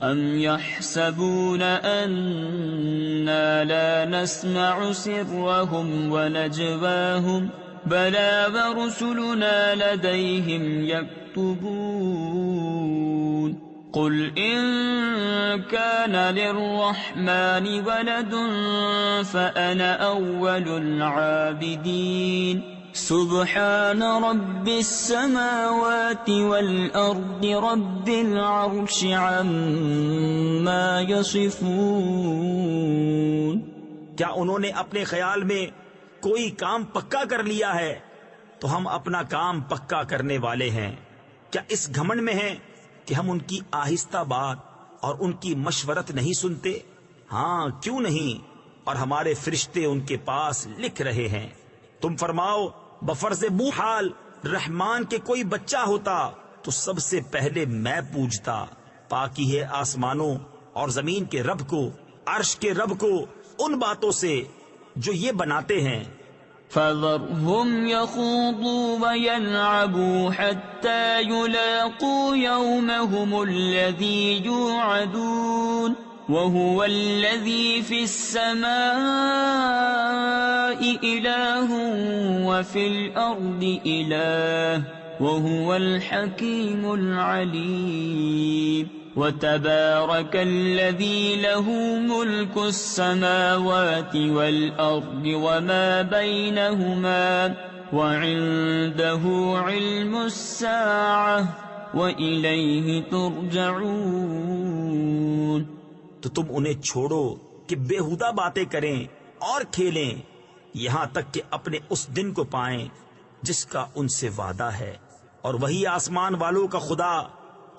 ام يحسبون أنا لا نسمع سرهم ونجواهم بلى ورسلنا لديهم يكتبون قل إن كان للرحمن ولد فأنا أول العابدين سبحان رب السماوات والأرض رب العرش عما يصفون. کیا انہوں نے اپنے خیال میں کوئی کام پکا کر لیا ہے تو ہم اپنا کام پکا کرنے والے ہیں. کیا اس گھمنڈ میں ہیں کہ ہم ان کی آہستہ بات اور ان کی مشورت نہیں سنتے؟ ہاں کیوں نہیں، اور ہمارے فرشتے ان کے پاس لکھ رہے ہیں. تم فرماؤ بفرض حال رحمان کے کوئی بچہ ہوتا تو سب سے پہلے میں پوجتا. پاکی ہے آسمانوں اور زمین کے رب کو، عرش کے رب کو ان باتوں سے جو یہ بناتے ہیں. فَذَرْهُمْ يَخُوضُوا وَيَلْعَبُوا حَتَّى يُلَاقُوا يَوْمَهُمُ الَّذِي يُوعَدُونَ وَهُوَ الَّذِي فِي السَّمَاءِ إِلَٰهٌ وَفِي الْأَرْضِ إِلَٰهٌ وَهُوَ الْحَكِيمُ الْعَلِيمُ. وَتَبَارَكَ الَّذِي لَهُ مُلْكُ السَّمَاوَاتِ وَالْأَرْضِ وَمَا بَيْنَهُمَا وَعِندَهُ عِلْمُ السَّاعَةِ وَإِلَيْهِ تُرْجَعُونَ. تو تم انہیں چھوڑو کہ بےہودہ باتیں کریں اور کھیلیں یہاں تک کہ اپنے اس دن کو پائیں جس کا ان سے وعدہ ہے. اور وہی آسمان والوں کا خدا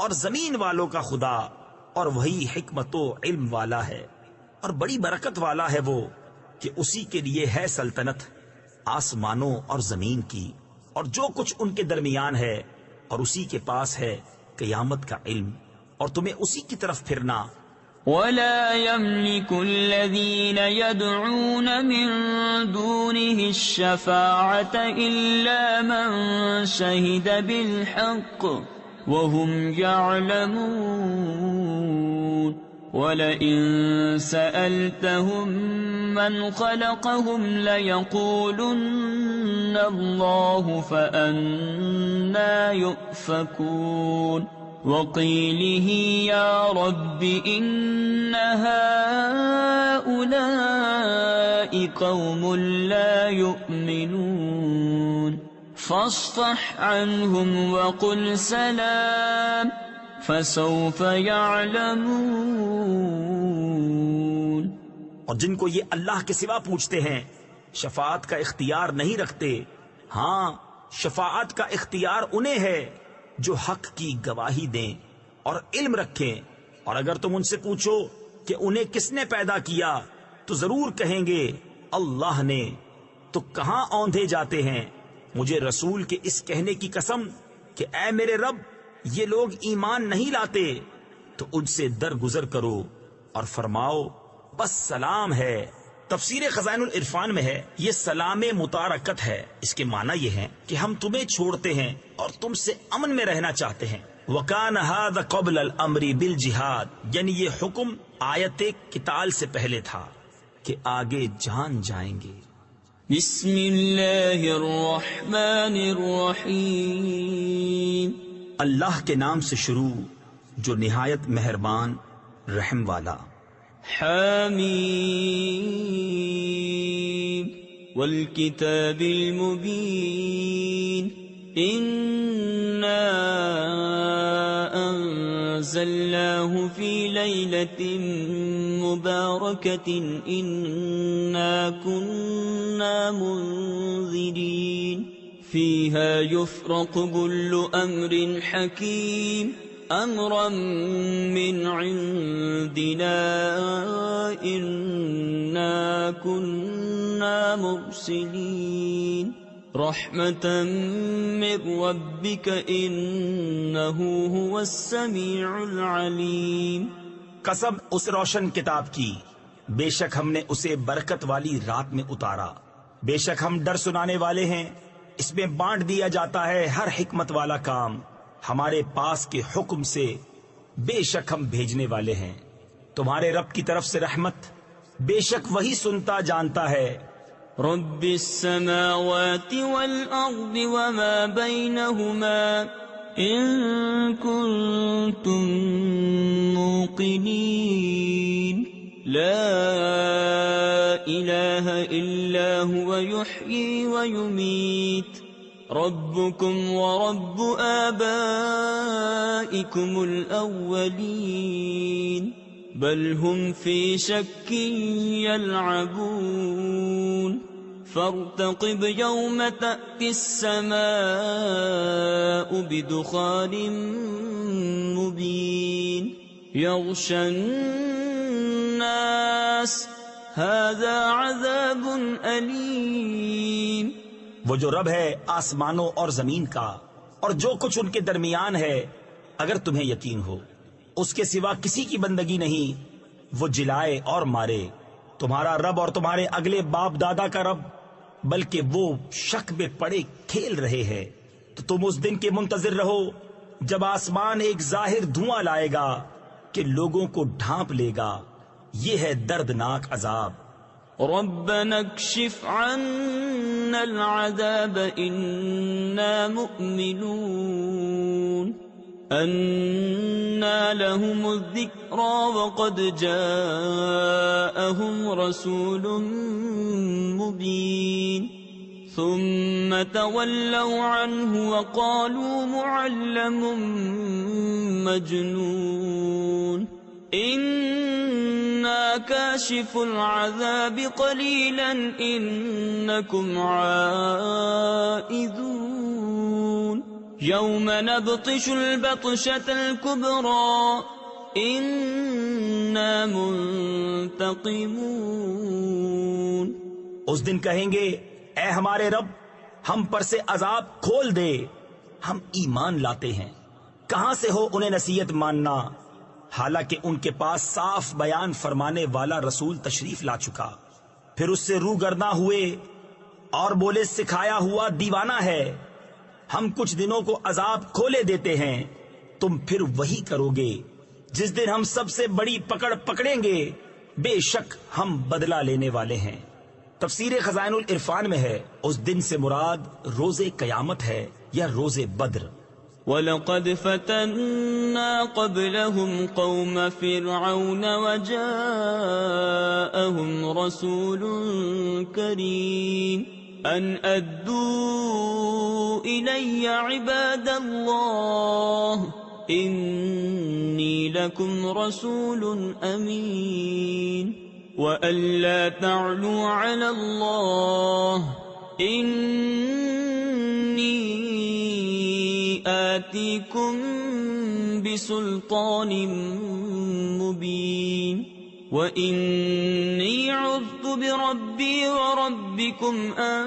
اور زمین والوں کا خدا اور وہی حکمت و علم والا ہے اور بڑی برکت والا ہے وہ کہ اسی کے لیے ہے سلطنت آسمانوں اور زمین کی اور جو کچھ ان کے درمیان ہے، اور اسی کے پاس ہے قیامت کا علم اور تمہیں اسی کی طرف پھرنا. وَلَا يَمْلِكُ الَّذِينَ يَدْعُونَ مِن دُونِهِ الشَّفَاعَةَ إِلَّا مَن شَهِدَ بِالْحَقِّ وهم يعلمون ولئن سألتهم من خلقهم ليقولن الله فأنى يؤفكون وقيله يا رب إن هؤلاء قوم لا يؤمنون فاصفح عنهم وقل سلام فسوف يعلمون۔ اور جن کو یہ اللہ کے سوا پوچھتے ہیں شفاعت کا اختیار نہیں رکھتے، ہاں شفاعت کا اختیار انہیں ہے جو حق کی گواہی دیں اور علم رکھیں، اور اگر تم ان سے پوچھو کہ انہیں کس نے پیدا کیا تو ضرور کہیں گے اللہ نے، تو کہاں اوندھے جاتے ہیں مجھے رسول کے اس کہنے کی قسم کہ اے میرے رب یہ لوگ ایمان نہیں لاتے، تو ان سے درگزر کرو اور فرماؤ بس سلام ہے۔ تفسیر خزائن العرفان میں ہے یہ سلام متارکت ہے، اس کے معنی یہ ہے کہ ہم تمہیں چھوڑتے ہیں اور تم سے امن میں رہنا چاہتے ہیں۔ وَكَانَ هَذَا قَبْلَ الْأَمْرِ بِالْجِهَادِ، یعنی یہ حکم آیت قتال سے پہلے تھا کہ آگے جان جائیں گے۔ بسم اللہ الرحمن الرحیم، اللہ کے نام سے شروع جو نہایت مہربان رحم والا۔ حمیم والکتاب المبین، انا انزلناه فی لیلۃ مبارکۃ انا کنا منذرین فیہا یفرق کل امر حکیم امرا من عندنا انا كنا مرسلین رحمتا من ربک انہ هو السمیع العلیم۔ قسم اس روشن کتاب کی، بے شک ہم نے اسے برکت والی رات میں اتارا، بے شک ہم ڈر سنانے والے ہیں، اس میں بانٹ دیا جاتا ہے ہر حکمت والا کام، ہمارے پاس کے حکم سے بے شک ہم بھیجنے والے ہیں، تمہارے رب کی طرف سے رحمت، بے شک وہی سنتا جانتا ہے۔ رب السماوات والأرض وما بينهما إن كنتم موقنين لا إله إلا هو يحيي ويميت ربكم ورب آبائكم الأولين بل هم في شك يلعبون فارتقب يوم تأتي السماء بدخان مبين يغشى الناس هذا عذاب أليم۔ وہ جو رب ہے آسمانوں اور زمین کا اور جو کچھ ان کے درمیان ہے، اگر تمہیں یقین ہو اس کے سوا کسی کی بندگی نہیں، وہ جلائے اور مارے، تمہارا رب اور تمہارے اگلے باپ دادا کا رب، بلکہ وہ شک میں پڑے کھیل رہے ہیں۔ تو تم اس دن کے منتظر رہو جب آسمان ایک ظاہر دھواں لائے گا کہ لوگوں کو ڈھانپ لے گا، یہ ہے دردناک عذاب۔ ربنا اكشف عنا العذاب إنا مؤمنون أنى لهم الذكرى وقد جاءهم رسول مبين ثم تولوا عنه وقالوا معلم مجنون إنا كاشف العذاب قليلا إنكم عائذون يوم نبطش البطشة الكبرى إنا منتقمون۔ اس دن کہیں گے اے ہمارے رب ہم پر سے عذاب کھول دے، ہم ایمان لاتے ہیں، کہاں سے ہو انہیں نصیحت ماننا، حالانکہ ان کے پاس صاف بیان فرمانے والا رسول تشریف لا چکا، پھر اس سے روگرداں ہوئے اور بولے سکھایا ہوا دیوانہ ہے، ہم کچھ دنوں کو عذاب کھولے دیتے ہیں تم پھر وہی کرو گے جس دن ہم سب سے بڑی پکڑ پکڑیں گے، بے شک ہم بدلہ لینے والے ہیں۔ تفسیر خزائن العرفان میں ہے اس دن سے مراد روز قیامت ہے یا روز بدر۔ وَلَقَدْ فَتَنَّا قَبْلَهُمْ قَوْمَ فِرْعَوْنَ وَجَاءَهُمْ رَسُولٌ كَرِيمٌ أَنْ أَدُّوا إِلَيَّ عِبَادَ اللَّهِ إِنِّي لَكُمْ رَسُولٌ أَمِينٌ وَأَن لَّا تَعْلُوا عَلَى اللَّهِ إِنِّي آتِيكُمْ بِسُلْطَانٍ مُّبِينٍ وَإِنِّي عُذْتُ بِرَبِّي وَرَبِّكُمْ أَن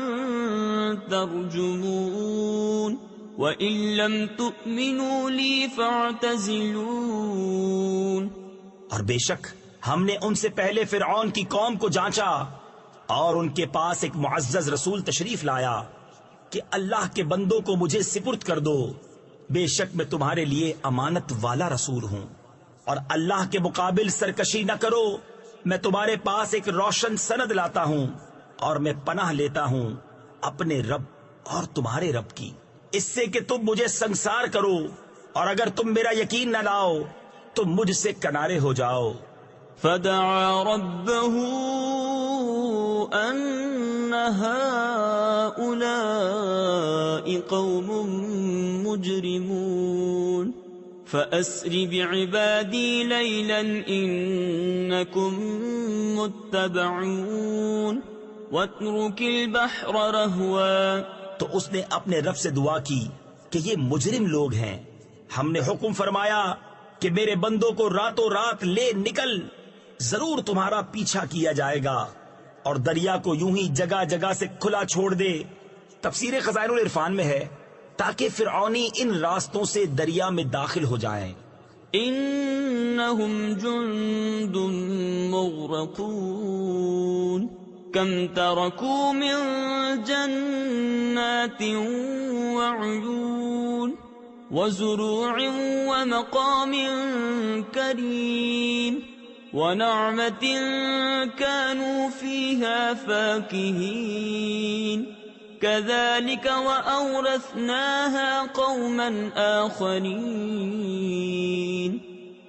تَرْجُمُونِ وَإِن لَّمْ تُؤْمِنُوا لِي فَاعْتَزِلُونِ۔ اور بے شک ہم نے ان سے پہلے فرعون کی قوم کو جانچا اور ان کے پاس ایک معزز رسول تشریف لایا کہ اللہ کے بندوں کو مجھے سپرد کر دو، بے شک میں تمہارے لیے امانت والا رسول ہوں، اور اللہ کے مقابل سرکشی نہ کرو، میں تمہارے پاس ایک روشن سند لاتا ہوں، اور میں پناہ لیتا ہوں اپنے رب اور تمہارے رب کی، اس سے کہ تم مجھے سنسار کرو، اور اگر تم میرا یقین نہ لاؤ تو مجھ سے کنارے ہو جاؤ۔ فدعا ربه أن هؤلاء قوم مجرمون فأسر بعبادي ليلا إنكم متبعون واترك البحر رهوا۔ تو اس نے اپنے رب سے دعا کی کہ یہ مجرم لوگ ہیں، ہم نے حکم فرمایا کہ میرے بندوں کو راتوں رات لے نکل، ضرور تمہارا پیچھا کیا جائے گا، اور دریا کو یوں ہی جگہ جگہ سے کھلا چھوڑ دے۔ تفسیر خزائن العرفان میں ہے تاکہ فرعونی ان راستوں سے دریا میں داخل ہو جائیں۔ انہم جند مغرقون کم ترکوا من جنات وعیون وزروع ومقام کریم ونعمة كانوا فيها فاكهين كذلك وأورثناها قوما آخرين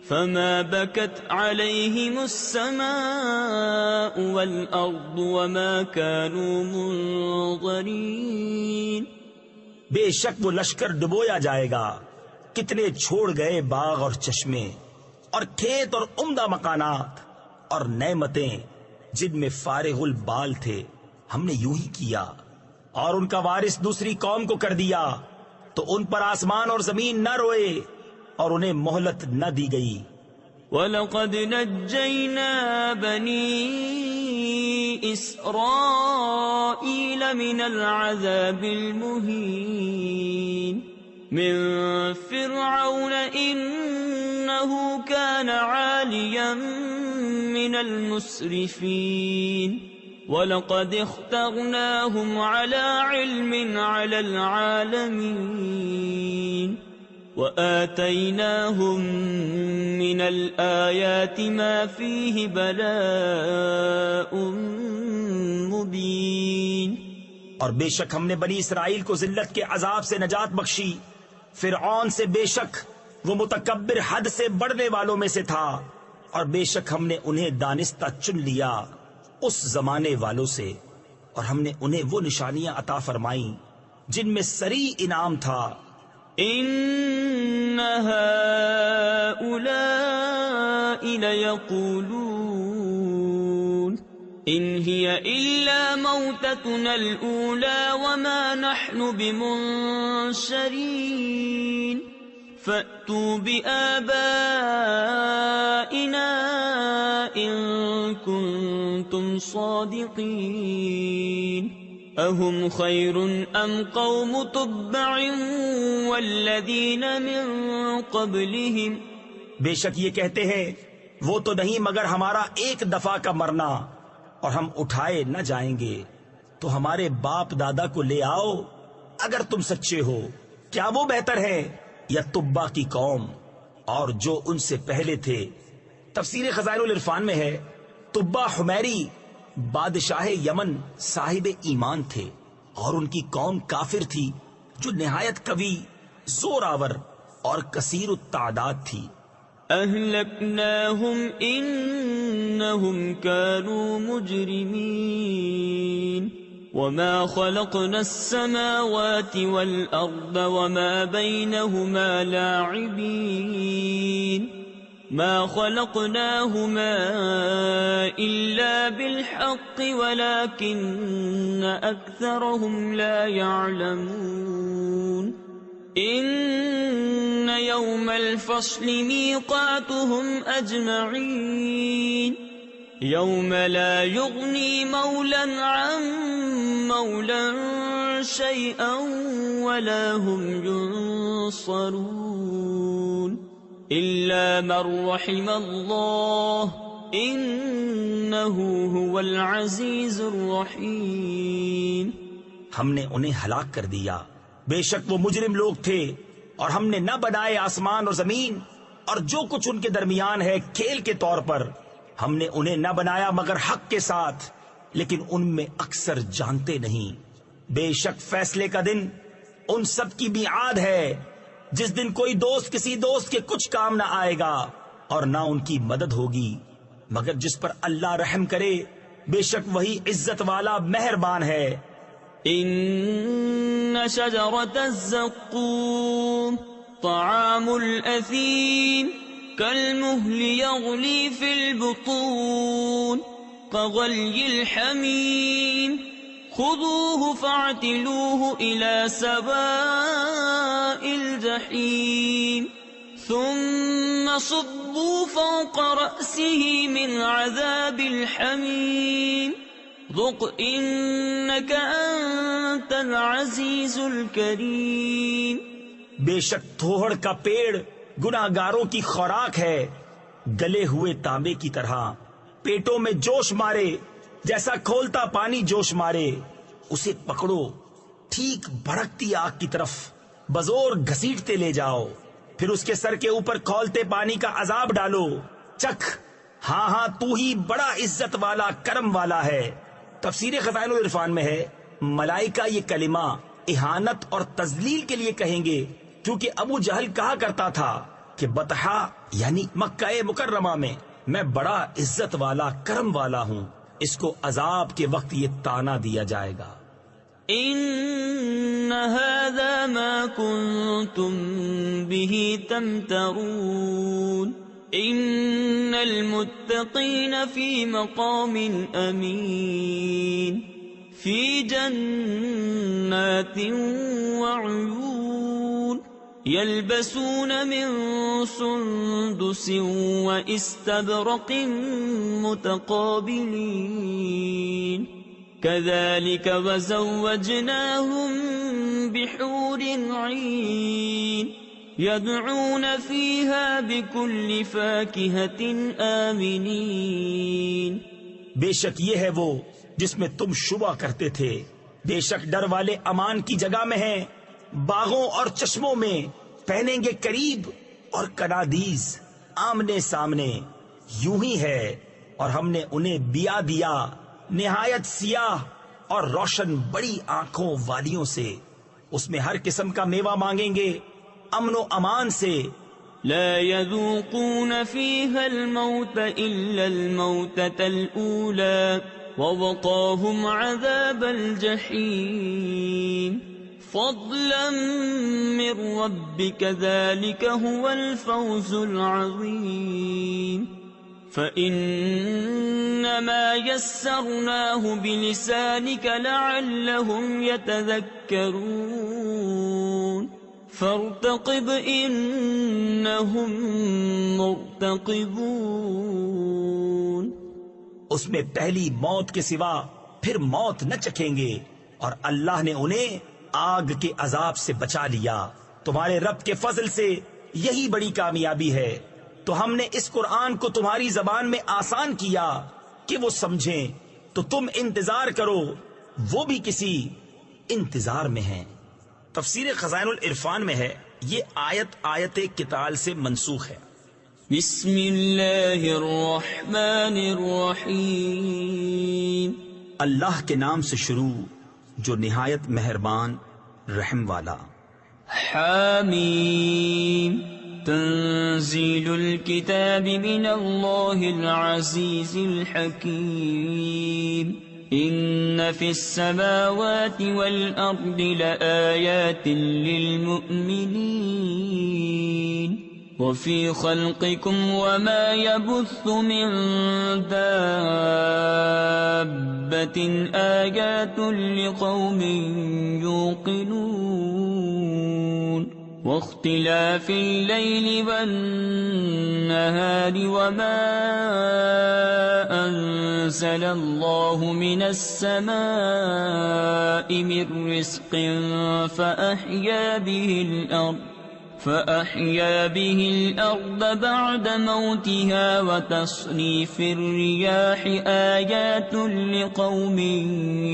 فما بكت عليهم السماء والأرض وما كانوا منظرين۔ بے شک وہ لشکر ڈبویا جائے گا، کتنے چھوڑ گئے باغ اور چشمے اور کھیت اور عمدہ مکانات اور نعمتیں جن میں فارغ البال تھے، ہم نے یوں ہی کیا، اور ان کا وارث دوسری قوم کو کر دیا تو ان پر آسمان اور زمین نہ روئے اور انہیں مہلت نہ دی گئی۔ وَلَقَدْ نَجَّيْنَا بَنِي إِسْرَائِيلَ مِنَ الْعَذَابِ الْمُهِينِ مِنْ فِرْعَوْنَ إِنَّهُ كَانَ عَالِيًا مِنَ الْمُسْرِفِينَ وَلَقَدِ اخْتَرْنَاهُمْ عَلَى عِلْمٍ عَلَى الْعَالَمِينَ وَآتَيْنَاهُمْ مِنَ الْآيَاتِ مَا فِيهِ بَلَاءٌ مُبِينٌ۔ اور بے شک ہم نے بنی اسرائیل کو ذلت کے عذاب سے نجات بخشی، فرعون سے بے شک وہ متکبر حد سے بڑھنے والوں میں سے تھا، اور بے شک ہم نے انہیں دانستہ چن لیا اس زمانے والوں سے، اور ہم نے انہیں وہ نشانیاں عطا فرمائیں جن میں سری انعام تھا۔ ان هؤلاء ليقولون ان هي الا موتتنا الاولى وما نحن بمنشرين فأتوا بآبائنا إن كنتم صادقين أهم خير أم قوم تبع والذين من قبلهم۔ بے شک یہ کہتے ہیں وہ تو نہیں مگر ہمارا ایک دفعہ کا مرنا اور ہم اٹھائے نہ جائیں گے، تو ہمارے باپ دادا کو لے آؤ اگر تم سچے ہو، کیا وہ بہتر ہے یا تبا کی قوم؟ اور جو ان سے پہلے تھے۔ تفسیر خزائن العرفان میں ہے تبا حمیری بادشاہ یمن صاحب ایمان تھے، اور ان کی قوم کافر تھی جو نہایت قوی، زور آور اور کثیر التعداد تھی۔ أهلكناهم إنهم كانوا مجرمين وما خلقنا السماوات والأرض وما بينهما لاعبين ما خلقناهما إلا بالحق ولكن أكثرهم لا يعلمون إن يوم الفصل ميقاتهم أجمعين يوم لا يغني مولا عن مولا شيئا ولا هم ينصرون إلا من رحم الله إنه هو العزيز الرحيم۔ ہم نے انہیں ہلاک کر دیا، بے شک وہ مجرم لوگ تھے، اور ہم نے نہ بنائے آسمان اور زمین اور جو کچھ ان کے درمیان ہے کھیل کے طور پر، ہم نے انہیں نہ بنایا مگر حق کے ساتھ، لیکن ان میں اکثر جانتے نہیں۔ بے شک فیصلے کا دن ان سب کی میعاد ہے، جس دن کوئی دوست کسی دوست کے کچھ کام نہ آئے گا اور نہ ان کی مدد ہوگی مگر جس پر اللہ رحم کرے، بے شک وہی عزت والا مہربان ہے۔ إن شجرة الزقوم طعام الأثيم كالمهل يغلي في البطون كغلي الحميم خذوه فاعتلوه إلى سواء الجحيم ثم صبوا فوق رأسه من عذاب الحميم ذق انك انت العزیز الکریم۔ بے شک تھوہڑ کا پیڑ گناہگاروں کی خوراک ہے، گلے ہوئے تانبے کی طرح، پیٹوں میں جوش مارے جیسا کھولتا پانی جوش مارے۔ اسے پکڑو، ٹھیک بھڑکتی آگ کی طرف بزور گھسیٹتے لے جاؤ، پھر اس کے سر کے اوپر کھولتے پانی کا عذاب ڈالو، چکھ، ہاں ہاں تو ہی بڑا عزت والا کرم والا ہے۔ تفسیر خزائن العرفان میں ہے ملائکہ یہ کلمہ اہانت اور تذلیل کے لیے کہیں گے، کیونکہ ابو جہل کہا کرتا تھا کہ بطحا یعنی مکہ مکرمہ میں میں بڑا عزت والا کرم والا ہوں، اس کو عذاب کے وقت یہ تانا دیا جائے گا۔ ان هذا ما كنتم به تمترون ان المتقین فی مقام امین فی جنات وعیون یلبسون من سندس واستبرق متقابلین كذلك وزوجناهم بحور عین يدعون فيها بكل فاكهة آمنين۔ بے شک یہ ہے وہ جس میں تم شبہ کرتے تھے، بے شک ڈر والے امان کی جگہ میں ہیں، باغوں اور چشموں میں پہنیں گے قریب اور کنادیز آمنے سامنے، یوں ہی ہے۔ اور ہم نے انہیں بیا دیا نہایت سیاہ اور روشن بڑی آنکھوں والیوں سے، اس میں ہر قسم کا میوہ مانگیں گے امن و امان سے۔ لا يذوقون فيها الموت إلا الموتة الأولى ووقاهم عذاب الجحيم فضلا من ربك ذلك هو الفوز العظيم۔ فإنما يسرناه بلسانك لعلهم يتذكرون فارتقب انہم مرتقبون۔ اس میں پہلی موت کے سوا پھر موت نہ چکھیں گے، اور اللہ نے انہیں آگ کے عذاب سے بچا لیا۔ تمہارے رب کے فضل سے یہی بڑی کامیابی ہے۔ تو ہم نے اس قرآن کو تمہاری زبان میں آسان کیا کہ وہ سمجھیں، تو تم انتظار کرو، وہ بھی کسی انتظار میں ہیں۔ تفسیر خزائن العرفان میں ہے یہ آیت قتال سے منسوخ ہے۔ بسم اللہ الرحمن الرحیم۔ اللہ کے نام سے شروع جو نہایت مہربان رحم والا۔ حامیم تنزیل الکتاب من اللہ العزیز الحکیم۔ ان فی السماوات والارض لآیات للمؤمنین وفی خلقکم وما يبث من دابة آیات لقوم یوقنون واختلاف اللیل والنہار وما انزل اللہ من السماء من رزق فأحيا به الأرض بعد موتها وتصريف الرياح آيات لقوم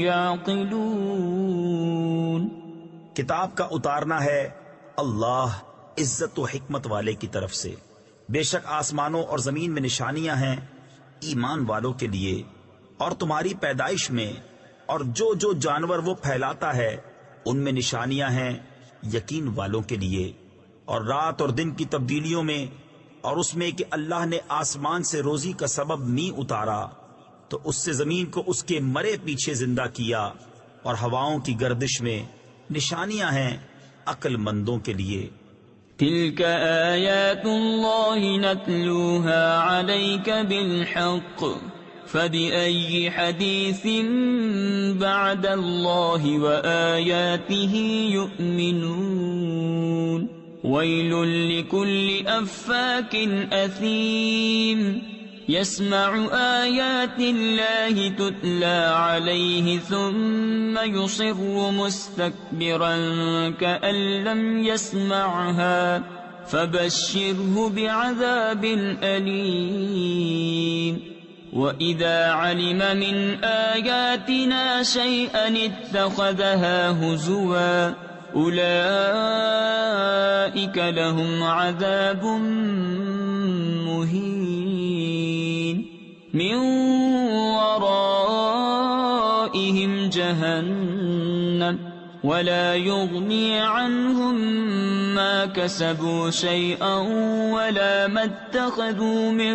يعقلون۔ کتاب کا اتارنا ہے اللہ عزت و حکمت والے کی طرف سے۔ بے شک آسمانوں اور زمین میں نشانیاں ہیں ایمان والوں کے لیے، اور تمہاری پیدائش میں اور جو جو جانور وہ پھیلاتا ہے ان میں نشانیاں ہیں یقین والوں کے لیے، اور رات اور دن کی تبدیلیوں میں، اور اس میں کہ اللہ نے آسمان سے روزی کا سبب می اتارا تو اس سے زمین کو اس کے مرے پیچھے زندہ کیا، اور ہواؤں کی گردش میں نشانیاں ہیں عقل مندوں کے لیے۔ تلك آیات اللہ نتلوها علیک بالحق فبأي حدیث بعد اللہ وآیاته یؤمنون۔ ویل لکل افاک اثیم یسمع آیات اللہ تتلی علیہ ثم یصر مستکبرا کأن لم یسمعها فبشرہ بعذاب علیم۔ وَإِذَا عَلِمَ مِنْ آيَاتِنَا شَيْئًا اتَّخَذَهَا هُزُوًا أُولَئِكَ لَهُمْ عَذَابٌ مُهِينٌ مِنْ وَرَائِهِمْ جَهَنَّمُ وَلَا يُغْنِي عَنْهُمْ مَا كَسَبُوا شَيْئًا وَلَا مَا اتَّخَذُوا مِن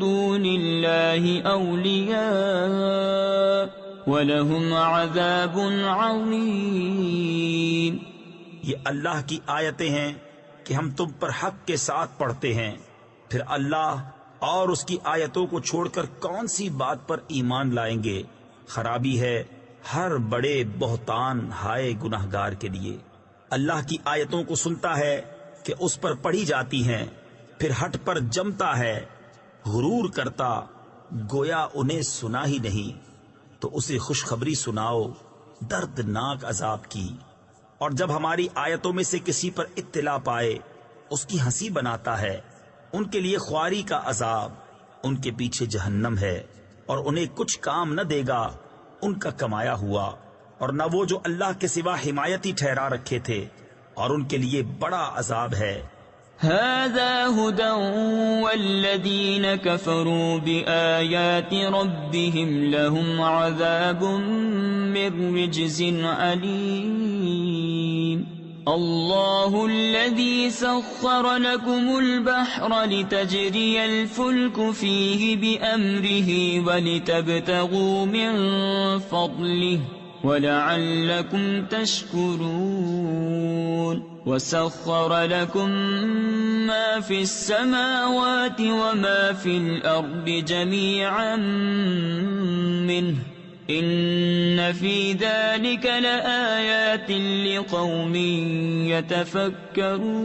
دُونِ اللَّهِ أَوْلِيَاءَ وَلَهُمْ عَذَابٌ عَظِيمٌ۔ یہ اللہ کی آیتیں ہیں کہ ہم تم پر حق کے ساتھ پڑھتے ہیں، پھر اللہ اور اس کی آیتوں کو چھوڑ کر کون سی بات پر ایمان لائیں گے؟ خرابی ہے ہر بڑے بہتان ہائے گناہگار کے لیے۔ اللہ کی آیتوں کو سنتا ہے کہ اس پر پڑھی جاتی ہیں، پھر ہٹ پر جمتا ہے، غرور کرتا گویا انہیں سنا ہی نہیں، تو اسے خوشخبری سناؤ دردناک عذاب کی۔ اور جب ہماری آیتوں میں سے کسی پر اطلاع پائے اس کی ہنسی بناتا ہے۔ ان کے لیے خواری کا عذاب، ان کے پیچھے جہنم ہے، اور انہیں کچھ کام نہ دے گا ان کا کمایا ہوا، اور نہ وہ جو اللہ کے سوا حمایتی ٹھہرا رکھے تھے، اور ان کے لیے بڑا عذاب ہے۔ هذا هدى والذين كفروا بآيات ربهم لهم عذاب من رجز عليم۔ اللہ الذي سخر لكم البحر لتجري الفلك فيه بأمره ولتبتغوا من فضله وَلَعَلَّكُمْ تَشْكُرُونَ وَسَخَّرَ لَكُم مَّا فِي السَّمَاوَاتِ وَمَا فِي الْأَرْضِ جَمِيعًا مِّنْهُ إِنَّ فِي ذَلِكَ لَآيَاتٍ لِقَوْمٍ يَتَفَكَّرُونَ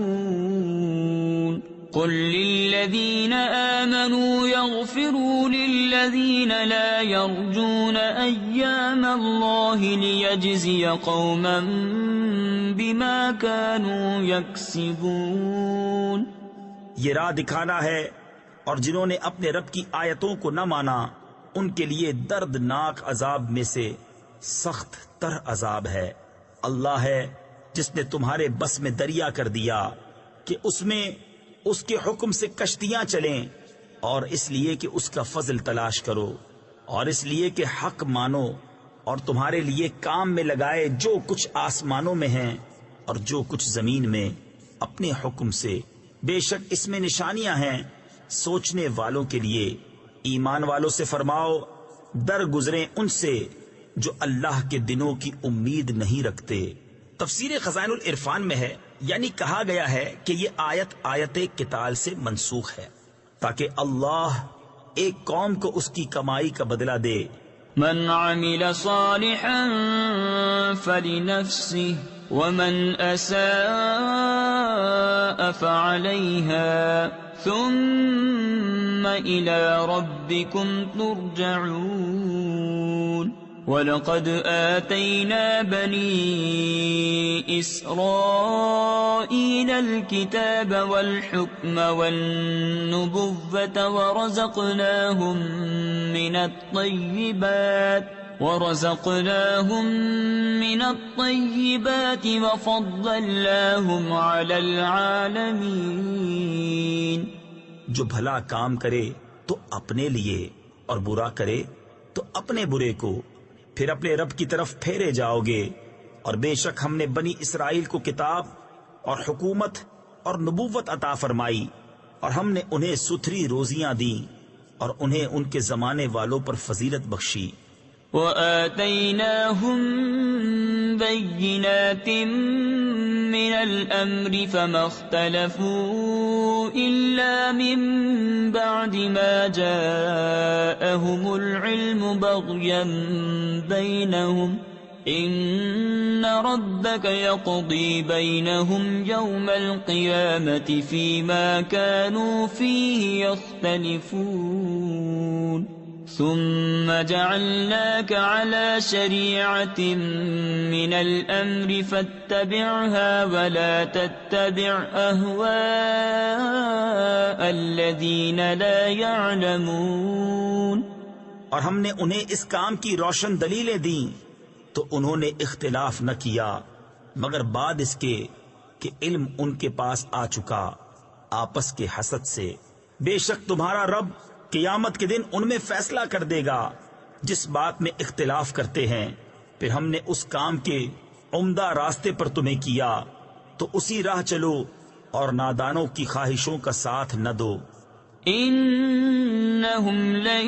قُل لِّلَّذِينَ آمَنُوا يَغْفِرُوا لِلَّذِينَ لَا يَرْجُونَ أَيَّامَ اللَّهِ لِيَجْزِيَ قَوْمًا بِمَا كَانُوا يَكْسِبُونَ۔ یہ راہ دکھانا ہے، اور جنہوں نے اپنے رب کی آیتوں کو نہ مانا ان کے لیے دردناک عذاب میں سے سخت تر عذاب ہے۔ اللہ ہے جس نے تمہارے بس میں دریا کر دیا کہ اس میں اس کے حکم سے کشتیاں چلیں، اور اس لیے کہ اس کا فضل تلاش کرو، اور اس لیے کہ حق مانو، اور تمہارے لیے کام میں لگائے جو کچھ آسمانوں میں ہیں اور جو کچھ زمین میں اپنے حکم سے۔ بے شک اس میں نشانیاں ہیں سوچنے والوں کے لیے۔ ایمان والوں سے فرماؤ در گزریں ان سے جو اللہ کے دنوں کی امید نہیں رکھتے۔ تفسیر خزائن العرفان میں ہے، یعنی کہا گیا ہے کہ یہ آیت قتال سے منسوخ ہے تاکہ اللہ ایک قوم کو اس کی کمائی کا بدلہ دے۔ من عمل صالحا فلنفسه ومن أساء فعليها ثم إلى ربكم ترجعون۔ وَلَقَدْ آتَيْنَا بَنِي إِسْرَائِيلَ الْكِتَابَ وَالْحُكْمَ وَالنُّبُوَّةَ وَرَزَقْنَاهُمْ مِنَ الطَّيِّبَاتِ وَفَضَّلْنَاهُمْ عَلَى الْعَالَمِينَ۔ جو بھلا کام کرے تو اپنے لیے اور برا کرے تو اپنے برے کو، پھر اپنے رب کی طرف پھیرے جاؤ گے۔ اور بے شک ہم نے بنی اسرائیل کو کتاب اور حکومت اور نبوت عطا فرمائی، اور ہم نے انہیں ستھری روزیاں دیں اور انہیں ان کے زمانے والوں پر فضیلت بخشی۔ وَآتَيْنَاهُمْ بَيِّنَاتٍ مِّنَ الْأَمْرِ فَمَا اخْتَلَفُوا إِلَّا مِن بَعْدِ مَا جَاءَهُمُ الْعِلْمُ بَغْيًا بَيْنَهُمْ إِنَّ رَبَّكَ يَقْضِي بَيْنَهُمْ يَوْمَ الْقِيَامَةِ فِيمَا كَانُوا فِيهِ يَخْتَلِفُونَ۔ ثم جعلناك على شريعة من الأمر فاتبعها ولا تتبع أهواء الذين لا يعلمون۔ اور ہم نے انہیں اس کام کی روشن دلیلیں دیں تو انہوں نے اختلاف نہ کیا مگر بعد اس کے کہ علم ان کے پاس آ چکا آپس کے حسد سے۔ بے شک تمہارا رب قیامت کے دن ان میں فیصلہ کر دے گا جس بات میں اختلاف کرتے ہیں، پھر ہم نے اس کام کے عمدہ راستے پر تمہیں کیا تو اسی راہ چلو اور نادانوں کی خواہشوں کا ساتھ نہ دو۔ انہم لن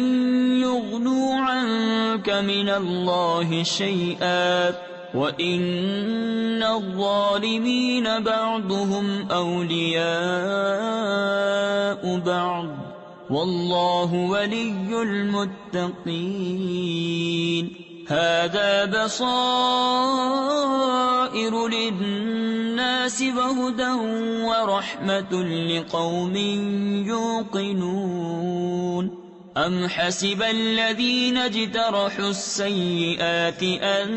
یغنوا عنک من اللہ شیئا وَإِنَّ الظَّالِمِينَ بَعْضُهُمْ أَوْلِيَاءُ بَعْضٍ وَاللَّهُ وَلِيُّ الْمُتَّقِينَ۔ هَذَا بَصَائِرُ لِلنَّاسِ وَهُدًى وَرَحْمَةٌ لِقَوْمٍ يُوقِنُونَ۔ أَمْ حَسِبَ الَّذِينَ اجْتَرَحُوا السَّيِّئَاتِ أَن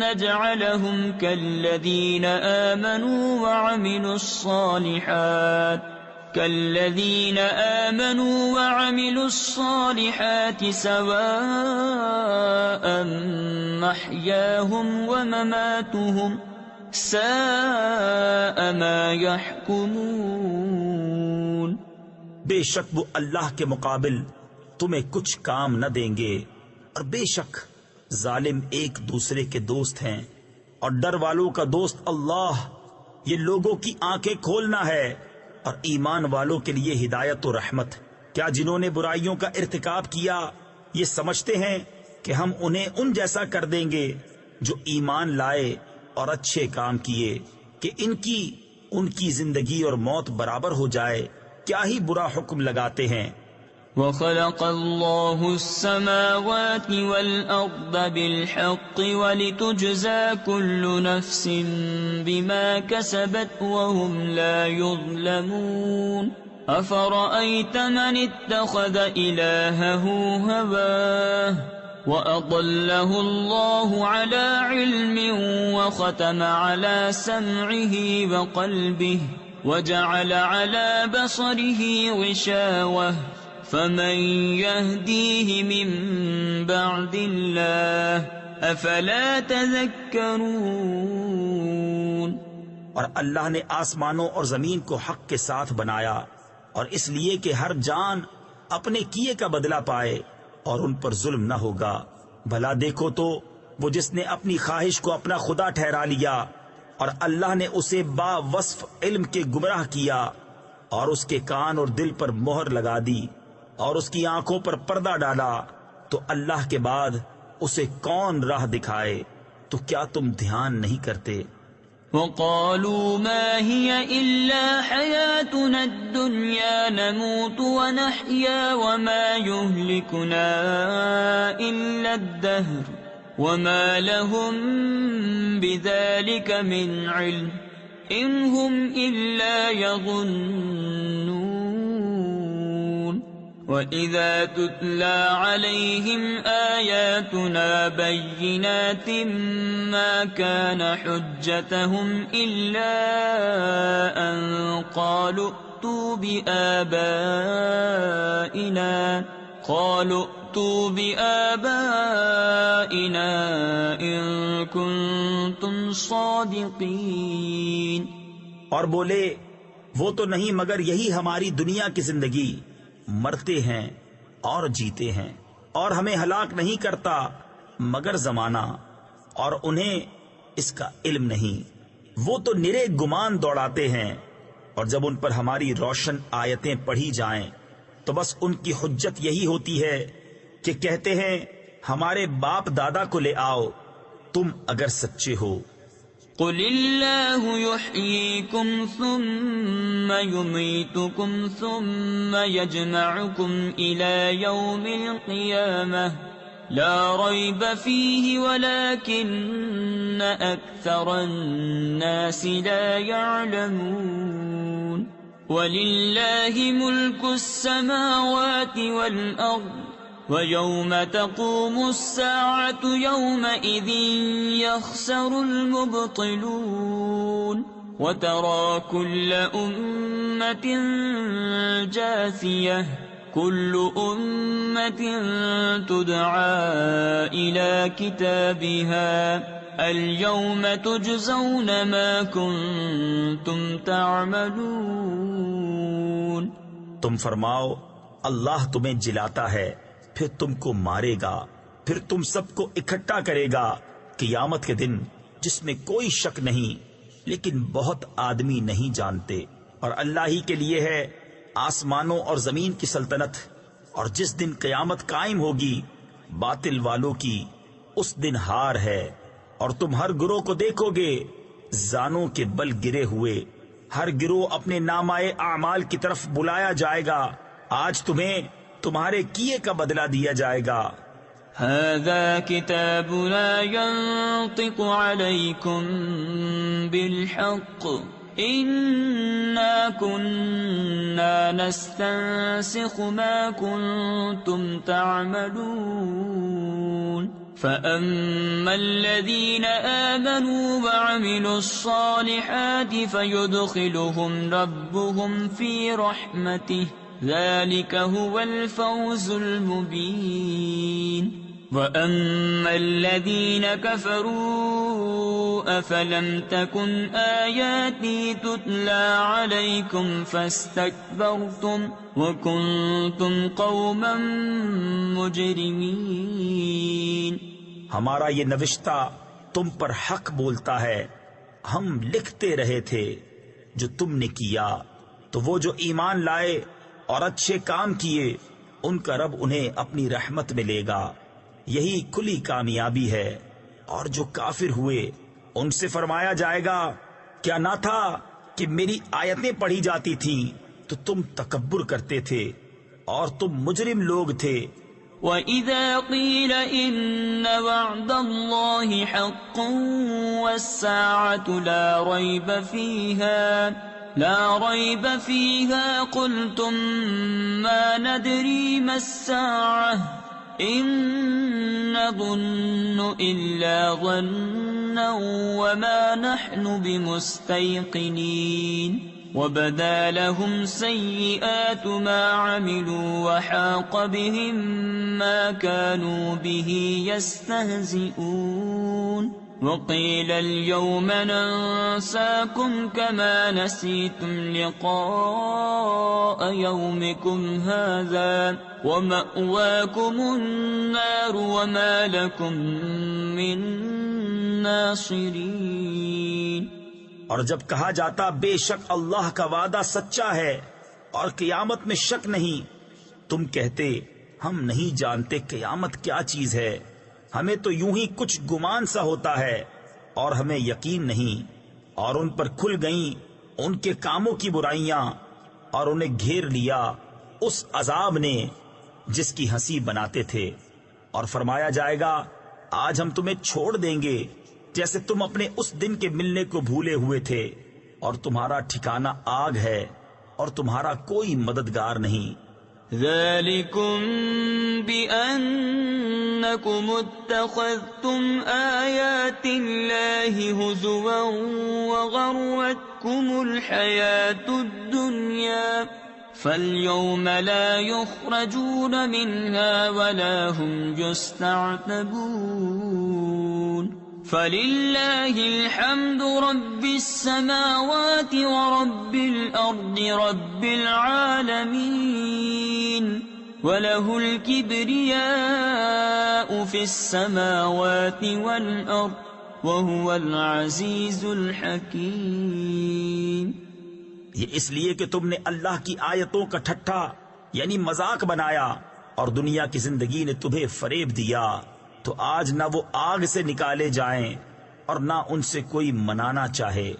نَّجْعَلَهُمْ كَالَّذِينَ آمَنُوا وَعَمِلُوا الصَّالِحَاتِ سَوَاءً مَحْيَاهُمْ وَمَمَاتُهُمْ سَاءَ مَا يَحْكُمُونَ۔ بے شک وہ اللہ کے مقابل تمہیں کچھ کام نہ دیں گے، اور بے شک ظالم ایک دوسرے کے دوست ہیں، اور ڈر والوں کا دوست اللہ۔ یہ لوگوں کی آنکھیں کھولنا ہے اور ایمان والوں کے لیے ہدایت و رحمت۔ کیا جنہوں نے برائیوں کا ارتکاب کیا یہ سمجھتے ہیں کہ ہم انہیں ان جیسا کر دیں گے جو ایمان لائے اور اچھے کام کیے کہ ان کی زندگی اور موت برابر ہو جائے؟ کیا ہی برا حکم لگاتے ہیں۔ وَخَلَقَ اللَّهُ السَّمَاوَاتِ وَالْأَرْضَ بِالْحَقِّ وَلِتُجْزَى كُلُّ نَفْسٍ بِمَا كَسَبَتْ وَهُمْ لَا يُظْلَمُونَ۔ أَفَرَأَيْتَ مَنِ اتَّخَذَ إِلَٰهَهُ هَوَاهُ وَأَضَلَّهُ اللَّهُ عَلَىٰ عِلْمٍ وَخَتَمَ عَلَىٰ سَمْعِهِ وَقَلْبِهِ وَجَعَلَ عَلَىٰ بَصَرِهِ غِشَاوَةً فَمَن يَهْدِيهِ مِن بَعْدِ اللَّهِ أَفَلَا تَذَكَّرُونَ۔ اور اللہ نے آسمانوں اور زمین کو حق کے ساتھ بنایا، اور اس لیے کہ ہر جان اپنے کیے کا بدلہ پائے، اور ان پر ظلم نہ ہوگا۔ بھلا دیکھو تو وہ جس نے اپنی خواہش کو اپنا خدا ٹھہرا لیا، اور اللہ نے اسے با وصف علم کے گمراہ کیا، اور اس کے کان اور دل پر مہر لگا دی، اور اس کی آنکھوں پر پردہ ڈالا، تو اللہ کے بعد اسے کون راہ دکھائے؟ تو کیا تم دھیان نہیں کرتے؟ وقالوا ما هي إلا حياتنا الدنيا نموت ونحيا وما يهلكنا إلا الدهر وما لهم بذلك من علم إن هم إلا يظنون وَإِذَا تُتْلَى عَلَيْهِمْ آيَاتُنَا بَيِّنَاتٍ مَا كَانَ حُجَّتَهُمْ إِلَّا أَن قَالُوا ائْتُوا بِآبَائِنَا إِن كُنتُمْ صَادِقِينَ۔ اور بولے وہ تو نہیں مگر یہی ہماری دنیا کی زندگی، مرتے ہیں اور جیتے ہیں، اور ہمیں ہلاک نہیں کرتا مگر زمانہ، اور انہیں اس کا علم نہیں۔ وہ تو نرے گمان دوڑاتے ہیں، اور جب ان پر ہماری روشن آیتیں پڑھی جائیں تو بس ان کی حجت یہی ہوتی ہے کہ کہتے ہیں ہمارے باپ دادا کو لے آؤ تم اگر سچے ہو۔ قل اللہ یحییکم ثم یمیتکم ثم یجمعکم الی یوم القیامہ لا ریب فیہ ولکن اکثر الناس لا یعلمون۔ وللہ ملک السماوات والارض وَيَوْمَ تَقُومُ السَّاعَةُ يَوْمَئِذٍ يَخْسَرُ الْمُبْطِلُونَ وَتَرَى كُلَّ أُمَّةٍ جَاثِيَةً كُلُّ أُمَّةٍ تُدْعَى إِلَى كِتَابِهَا الْيَوْمَ تُجْزَوْنَ مَا كُنتُمْ تَعْمَلُونَ۔ تم فرماؤ اللہ تمہیں جلاتا ہے، پھر تم کو مارے گا، پھر تم سب کو اکٹھا کرے گا قیامت کے دن جس میں کوئی شک نہیں، لیکن بہت آدمی نہیں جانتے۔ اور اللہ ہی کے لیے ہے آسمانوں اور زمین کی سلطنت، اور جس دن قیامت قائم ہوگی باطل والوں کی اس دن ہار ہے۔ اور تم ہر گروہ کو دیکھو گے زانوں کے بل گرے ہوئے، ہر گروہ اپنے نامائے اعمال کی طرف بلایا جائے گا، آج تمہیں تمہارے کیے کا بدلہ دیا جائے گا۔ هذا كتابنا ينطق عليكم بالحق إنا كنا نستنسخ ما كنتم تعملون فأما الذين آمنوا وعملوا الصالحات فيدخلهم ربهم في رحمته ذلك هو الفوز المبين وأما الذين كفروا أفلم تكن آياتي تتلى عليكم فاستكبرتم وكنتم قوما مجرمين۔ ہمارا یہ نوشتہ تم پر حق بولتا ہے، ہم لکھتے رہے تھے جو تم نے کیا، تو وہ جو ایمان لائے اور اچھے کام کیے ان کا رب انہیں اپنی رحمت میں لے گا، یہی کھلی کامیابی ہے۔ اور جو کافر ہوئے ان سے فرمایا جائے گا کیا نہ تھا کہ میری آیتیں پڑھی جاتی تھیں تو تم تکبر کرتے تھے اور تم مجرم لوگ تھے۔ وَإِذَا قِيلَ إِنَّ وَعْدَ اللَّهِ حَقٌّ وَالسَّاعَةُ لا ريب فيها قلتم ما ندري ما الساعة إن نظن إلا ظنا وما نحن بمستيقنين وبدا لهم سيئات ما عملوا وحاق بهم ما كانوا به يستهزئون۔ وقيل اليوم ننساكم كما نسيتم لقاء يومكم هذا ومأواكم النار وما لكم من ناصرين۔ اور جب کہا جاتا بے شک اللہ کا وعدہ سچا ہے اور قیامت میں شک نہیں، تم کہتے ہم نہیں جانتے قیامت کیا چیز ہے، ہمیں تو یوں ہی کچھ گمان سا ہوتا ہے اور ہمیں یقین نہیں۔ اور ان پر کھل گئیں ان کے کاموں کی برائیاں اور انہیں گھیر لیا اس عذاب نے جس کی ہنسی بناتے تھے۔ اور فرمایا جائے گا آج ہم تمہیں چھوڑ دیں گے جیسے تم اپنے اس دن کے ملنے کو بھولے ہوئے تھے، اور تمہارا ٹھکانہ آگ ہے اور تمہارا کوئی مددگار نہیں۔ ذلكم بأنكم اتخذتم آيات الله هزوا وغرتكم الحياة الدنيا فاليوم لا يخرجون منها ولا هم يستعتبون۔ فلله الحمد رب السماوات ورب الأرض رب العالمين وله الكبرياء في السماوات والأرض وهو العزيز الحكيم۔ یہ اس لیے کہ تم نے اللہ کی آیتوں کا ٹھٹھا یعنی مذاق بنایا اور دنیا کی زندگی نے تمہیں فریب دیا، تو آج نہ وہ آگ سے نکالے جائیں اور نہ ان سے کوئی منانا چاہے۔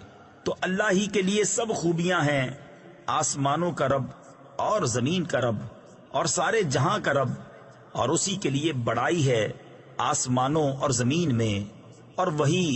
تو اللہ ہی کے لیے سب خوبیاں ہیں، آسمانوں کا رب اور زمین کا رب اور سارے جہاں کا رب، اور اسی کے لیے بڑائی ہے آسمانوں اور زمین میں، اور وہی